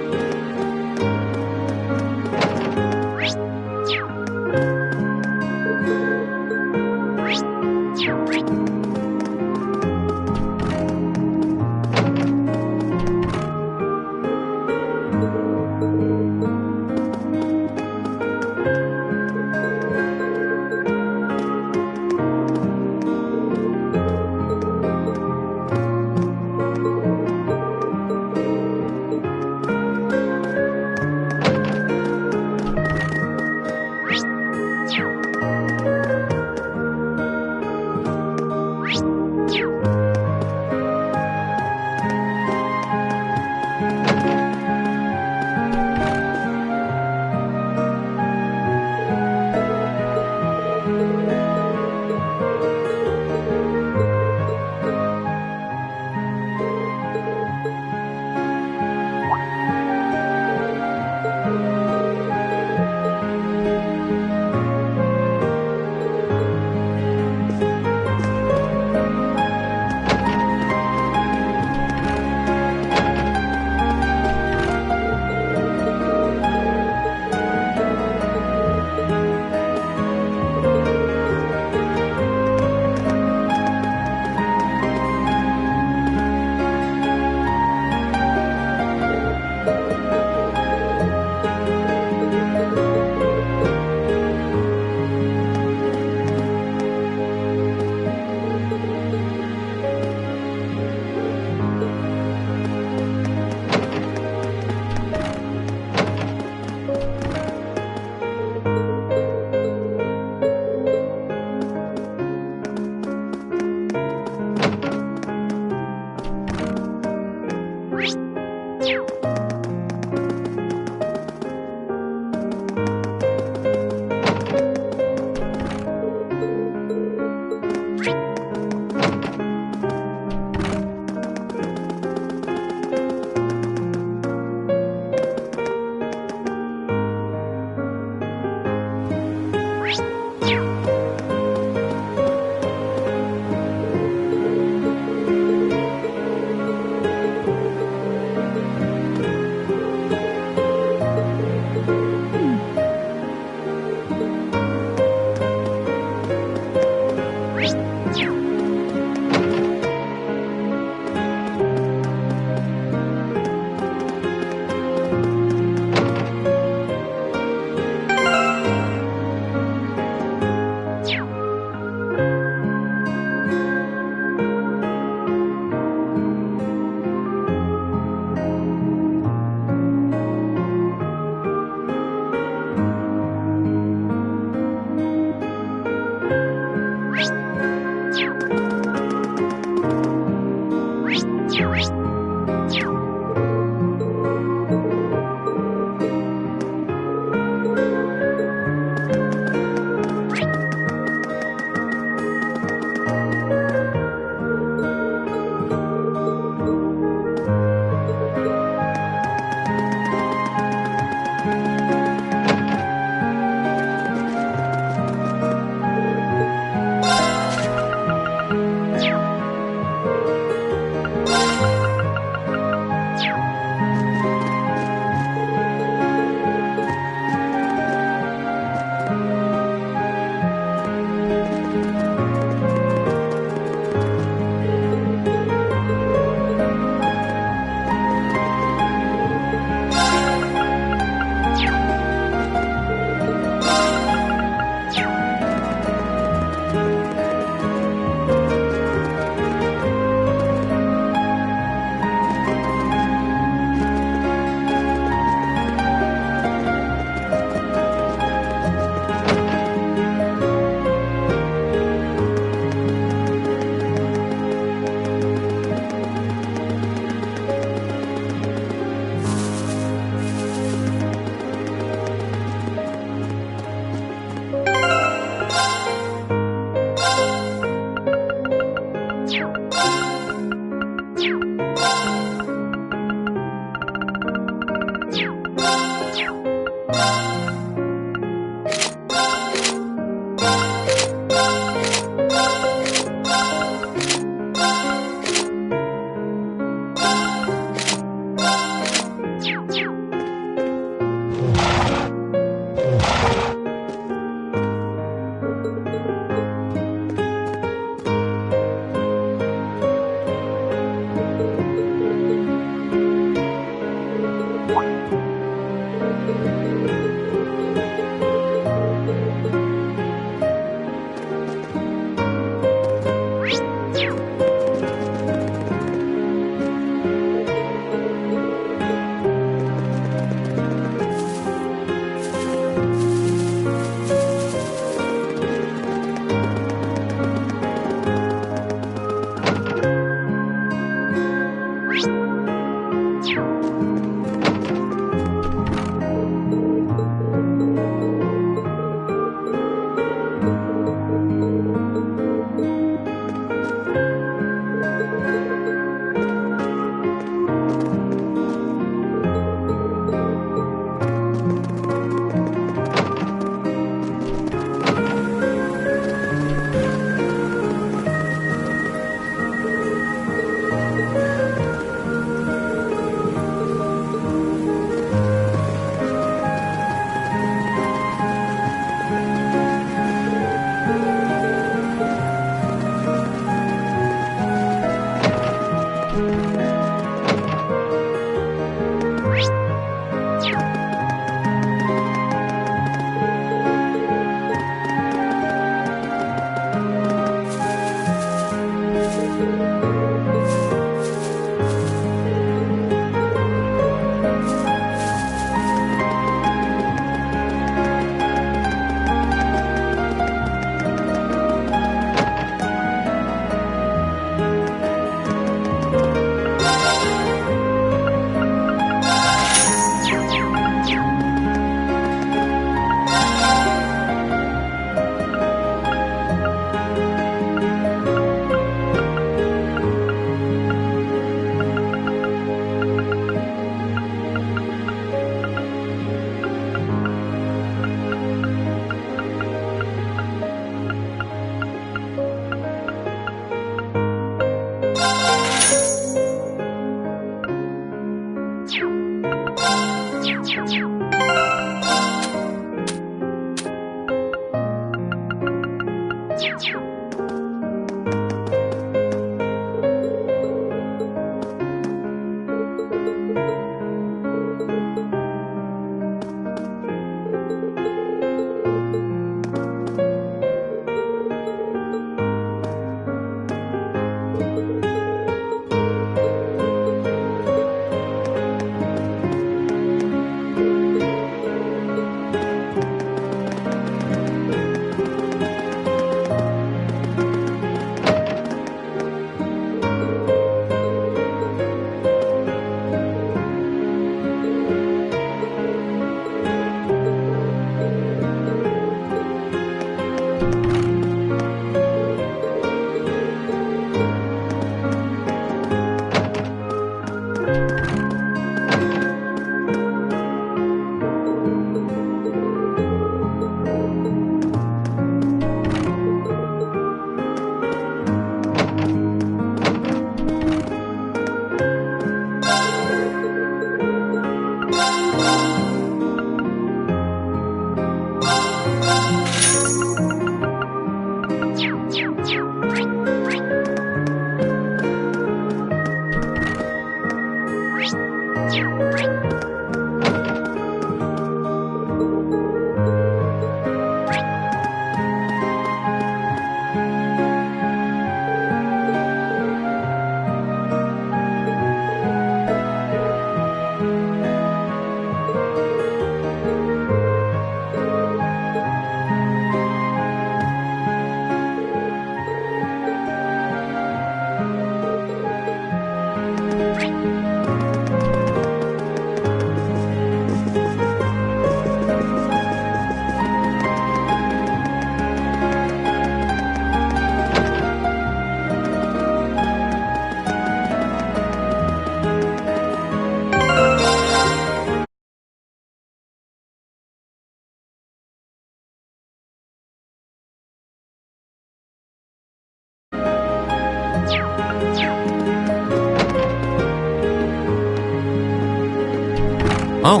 Speaker 4: Oh.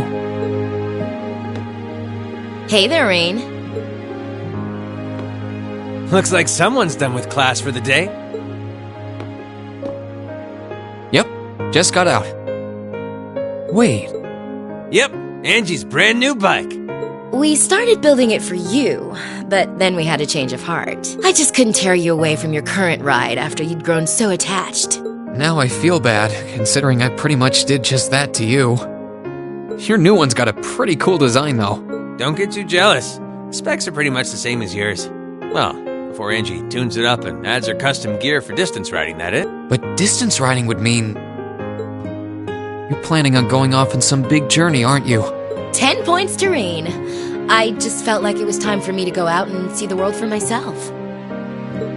Speaker 9: Hey there, Rain.
Speaker 10: Looks like someone's done with class for the day.
Speaker 4: Yep, just got out. Wait.
Speaker 10: Yep, Angie's brand new bike.
Speaker 9: We started building it for you, but then we had a change of heart. I just couldn't tear you away from your current ride after you'd grown so attached.
Speaker 4: Now I feel bad, considering I pretty much did just that to you. Your new one's got a pretty cool design, though.
Speaker 10: Don't get too jealous. Specs are pretty much the same as yours. Well, before Angie tunes it up and adds her custom gear for distance riding, that it?
Speaker 4: But distance riding would mean... You're planning on going off on some big journey, aren't you?
Speaker 9: 10 points to Rain. I just felt like it was time for me to go out and see the world for myself.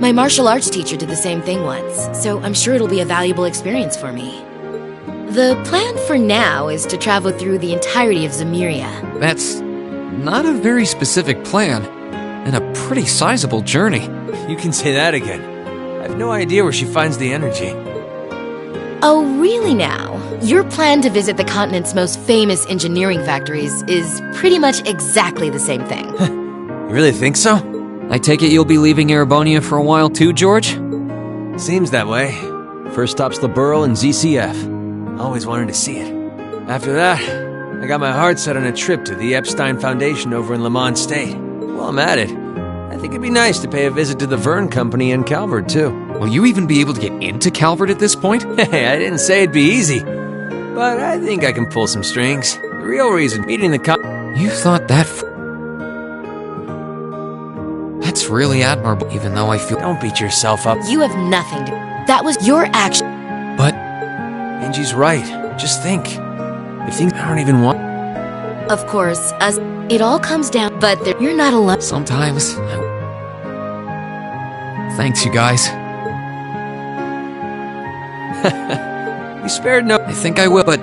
Speaker 9: My martial arts teacher did the same thing once, so I'm sure it'll be a valuable experience for me. The plan for now is to travel through the entirety of Zemuria.
Speaker 4: That's not a very specific plan, and a pretty sizable journey.
Speaker 10: You can say that again. I have no idea where she finds the energy.
Speaker 9: Oh, really now? Your plan to visit the continent's most famous engineering factories is pretty much exactly the same thing.
Speaker 10: You really think so?
Speaker 4: I take it you'll be leaving Erebonia for a while too, George?
Speaker 10: Seems that way. First stop's the Burl and ZCF. Always wanted to see it. After that, I got my heart set on a trip to the Epstein Foundation over in Lamont State. While I'm at it, I think it'd be nice to pay a visit to the Verne Company in Calvert, too.
Speaker 4: Will you even be able to get into Calvert at this point?
Speaker 10: Hey, I didn't say it'd be easy. But I think I can pull some strings. The real reason meeting the
Speaker 4: You thought that That's really admirable, even though I feel...
Speaker 10: Don't beat yourself up.
Speaker 9: You have nothing to... That was your action.
Speaker 4: But...
Speaker 10: Angie's right. Just think. If things I don't even want...
Speaker 9: Of course, it all comes down, but you're not alone.
Speaker 4: Sometimes... Thanks, you guys.
Speaker 10: You spared no...
Speaker 4: I think I will, but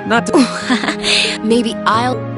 Speaker 4: not to...
Speaker 9: Maybe I'll...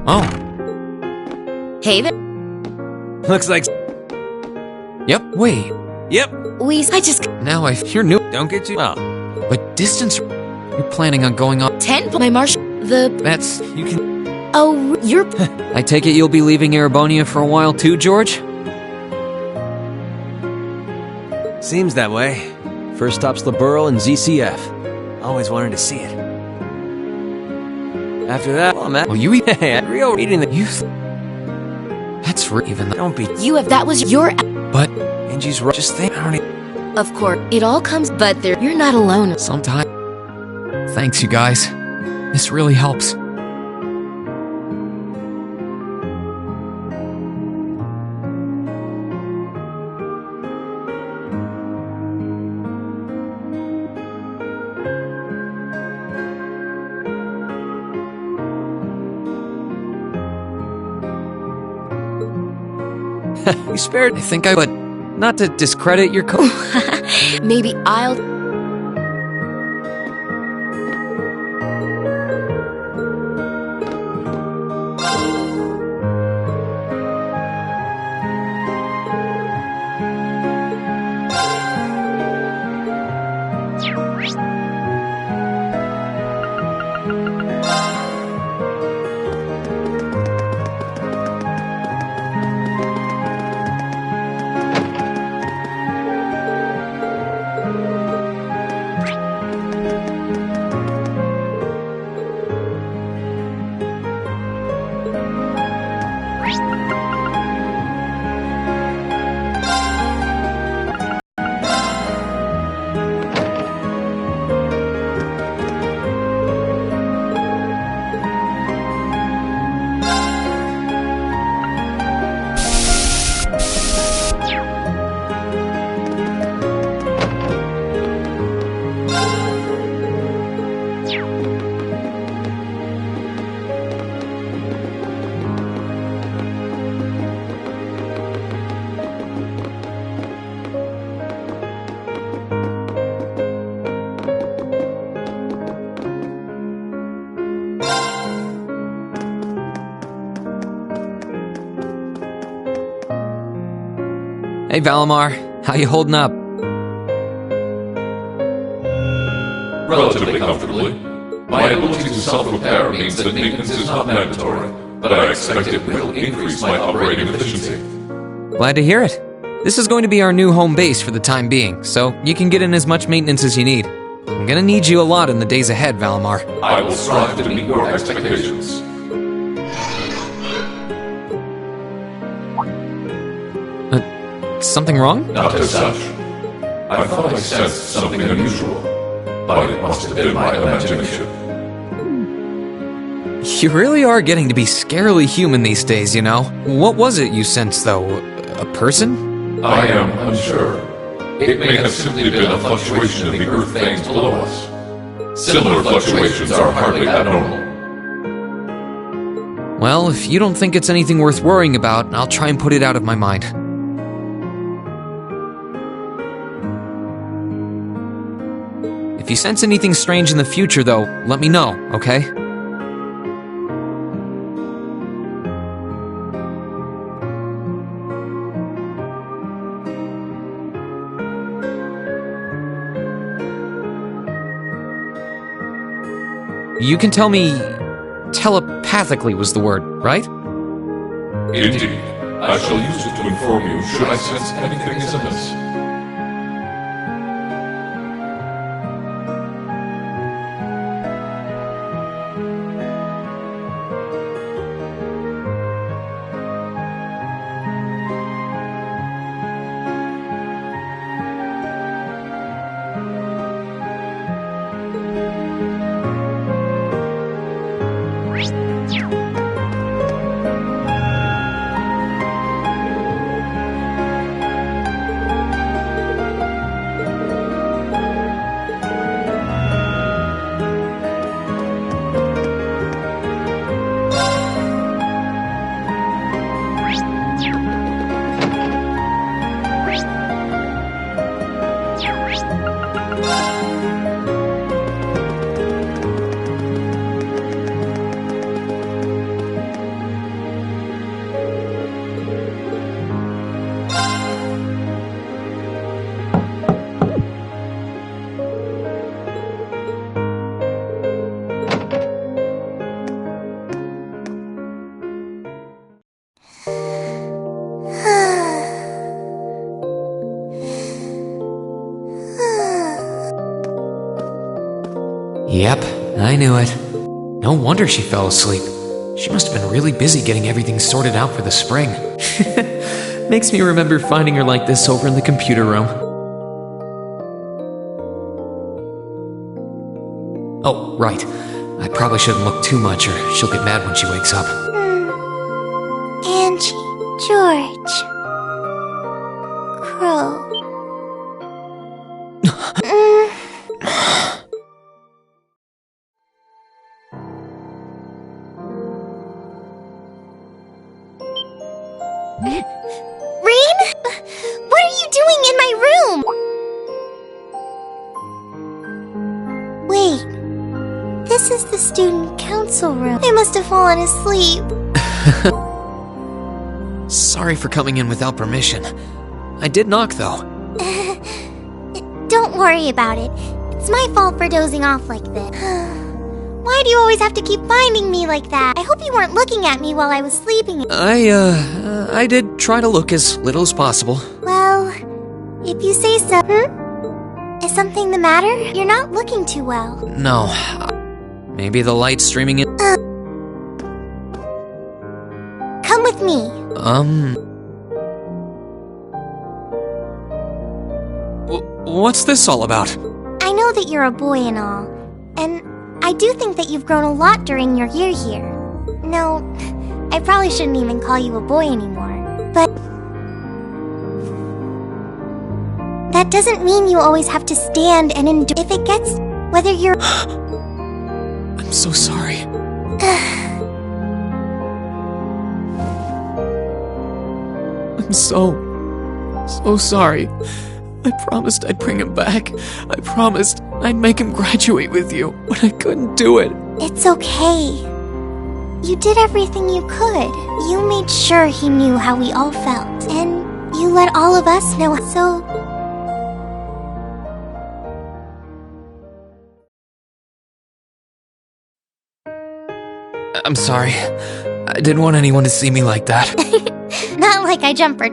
Speaker 4: Oh.
Speaker 9: Hey there.
Speaker 10: Looks like...
Speaker 4: Yep, wait.
Speaker 10: Yep.
Speaker 4: Now you're new.
Speaker 10: Don't get you... Oh.
Speaker 4: But distance... You're planning on going on...
Speaker 9: 10 my marshal...
Speaker 4: That's... You can...
Speaker 9: Oh, you're...
Speaker 4: I take it you'll be leaving Erebonia for a while too, George?
Speaker 10: Seems that way. First stop's the Burl and ZCF. Always wanted to see it. After that, well, Matt...
Speaker 4: Well, you eat...
Speaker 10: Real eating the...
Speaker 4: Youth... That's even...
Speaker 10: Don't be...
Speaker 9: You have... That was your...
Speaker 4: But...
Speaker 10: Angie's right. Just think...
Speaker 9: Of course, it all comes... But you're not alone.
Speaker 4: Sometime... Thanks, you guys. This really helps.
Speaker 10: You spared...
Speaker 4: I think I would... Not to discredit your
Speaker 9: Maybe I'll...
Speaker 4: Hey, Valimar. How you holding up?
Speaker 8: Relatively comfortably. My ability to self-repair means that maintenance is not mandatory, but I expect it will increase my operating efficiency.
Speaker 4: Glad to hear it. This is going to be our new home base for the time being, so you can get in as much maintenance as you need. I'm gonna need you a lot in the days ahead, Valimar.
Speaker 8: I will strive to meet your expectations.
Speaker 4: Something wrong?
Speaker 8: Not as such. I thought I sensed something unusual, but it must have been my imagination.
Speaker 4: You really are getting to be scarily human these days, you know. What was it you sensed, though? A person?
Speaker 8: I am unsure. It may have simply been a fluctuation in the earth veins below us. Similar fluctuations are hardly abnormal.
Speaker 4: Well, if you don't think it's anything worth worrying about, I'll try and put it out of my mind. If you sense anything strange in the future, though, let me know, okay? You can tell me... telepathically was the word, right?
Speaker 8: Indeed. I shall use it to inform you should I sense anything is amiss.
Speaker 4: Yep, I knew it. No wonder she fell asleep. She must have been really busy getting everything sorted out for the spring. Makes me remember finding her like this over in the computer room. Oh, right. I probably shouldn't look too much or she'll get mad when she wakes up.
Speaker 5: Angie, George, Crow. Rain? What are you doing in my room? Wait, this is the student council room. I must have fallen asleep.
Speaker 4: Sorry for coming in without permission. I did knock, though.
Speaker 5: Don't worry about it. It's my fault for dozing off like this. Why do you always have to keep finding me like that? I hope you weren't looking at me while I was sleeping.
Speaker 4: I did try to look as little as possible.
Speaker 5: Well, if you say so. Is something the matter? You're not looking too well.
Speaker 4: No. Maybe the light streaming in.
Speaker 5: Come with me.
Speaker 4: What's this all about?
Speaker 5: I know that you're a boy and all, and I do think that you've grown a lot during your year here. No, I probably shouldn't even call you a boy anymore, but that doesn't mean you always have to stand and endure. If it gets, whether you're...
Speaker 4: I'm so sorry. I'm so sorry. I promised I'd bring him back. I promised I'd make him graduate with you, but I couldn't do it.
Speaker 5: It's okay. You did everything you could. You made sure he knew how we all felt, and you let all of us know, so...
Speaker 4: I'm sorry. I didn't want anyone to see me like that.
Speaker 5: Not like I jump for...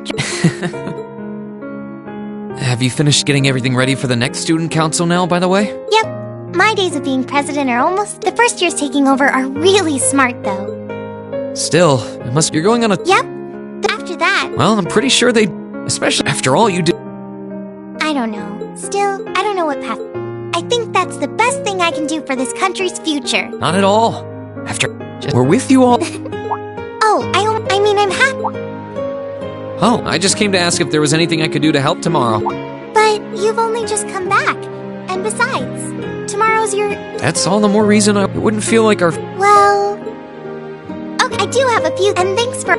Speaker 4: Have you finished getting everything ready for the next student council now, by the way?
Speaker 5: Yep. My days of being president are almost... The first years taking over are really smart, though.
Speaker 4: Still, you're going on a...
Speaker 5: Yep. After that...
Speaker 4: Well, I'm pretty sure they... Especially after all you did...
Speaker 5: I don't know. Still, I don't know what path... I think that's the best thing I can do for this country's future.
Speaker 4: Not at all. After... We're with you all...
Speaker 5: Oh, I mean, I'm happy.
Speaker 4: Oh, I just came to ask if there was anything I could do to help tomorrow.
Speaker 5: But you've only just come back. And besides, tomorrow's your...
Speaker 4: That's all the more reason it wouldn't feel like our...
Speaker 5: Well... Okay, I do have a few... And thanks for...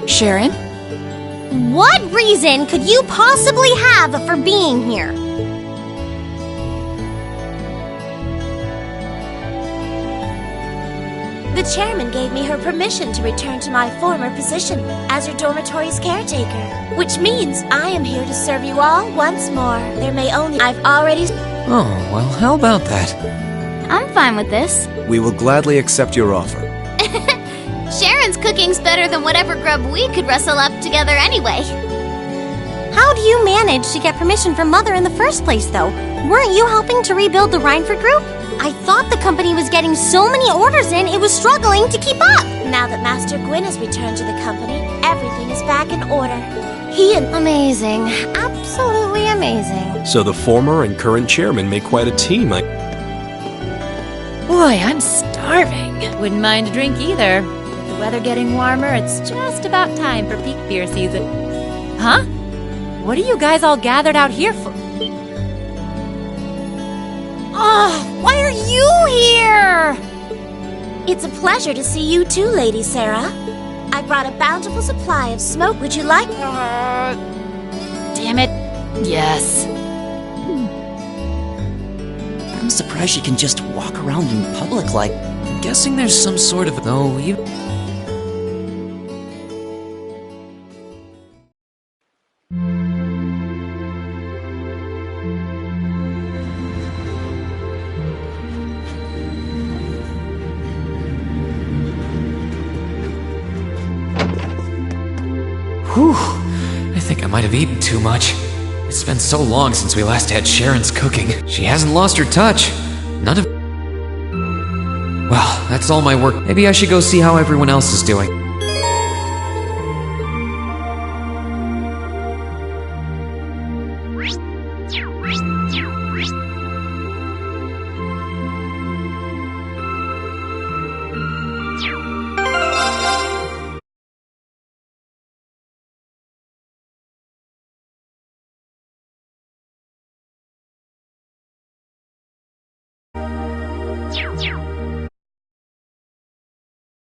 Speaker 1: Sharon?
Speaker 19: What reason could you possibly have for being here? The chairman gave me her permission to return to my former position as your dormitory's caretaker, which means I am here to serve you all once more. There may only... I've already...
Speaker 4: Oh, well, how about that?
Speaker 19: I'm fine with this.
Speaker 11: We will gladly accept your offer.
Speaker 19: Sharon's cooking's better than whatever grub we could rustle up together anyway. How do you manage to get permission from Mother in the first place, though? Weren't you helping to rebuild the Rhineford group? I thought the company was getting so many orders in, it was struggling to keep up. Now that Master Gwyn has returned to the company, everything is back in order. He and... Amazing. Absolutely amazing.
Speaker 6: So the former and current chairman make quite a team.
Speaker 13: Boy, I'm starving. Wouldn't mind a drink either. With the weather getting warmer, it's just about time for peak beer season. Huh? What are you guys all gathered out here for? Oh, why are you here?
Speaker 19: It's a pleasure to see you too, Lady Sarah. I brought a bountiful supply of smoke. Would you like...
Speaker 13: Damn it. Yes.
Speaker 15: I'm surprised she can just walk around in public like...
Speaker 4: I'm guessing there's some sort of... No, you... Whew. I think I might have eaten too much. It's been so long since we last had Sharon's cooking. She hasn't lost her touch. None of... Well, that's all my work. Maybe I should go see how everyone else is doing.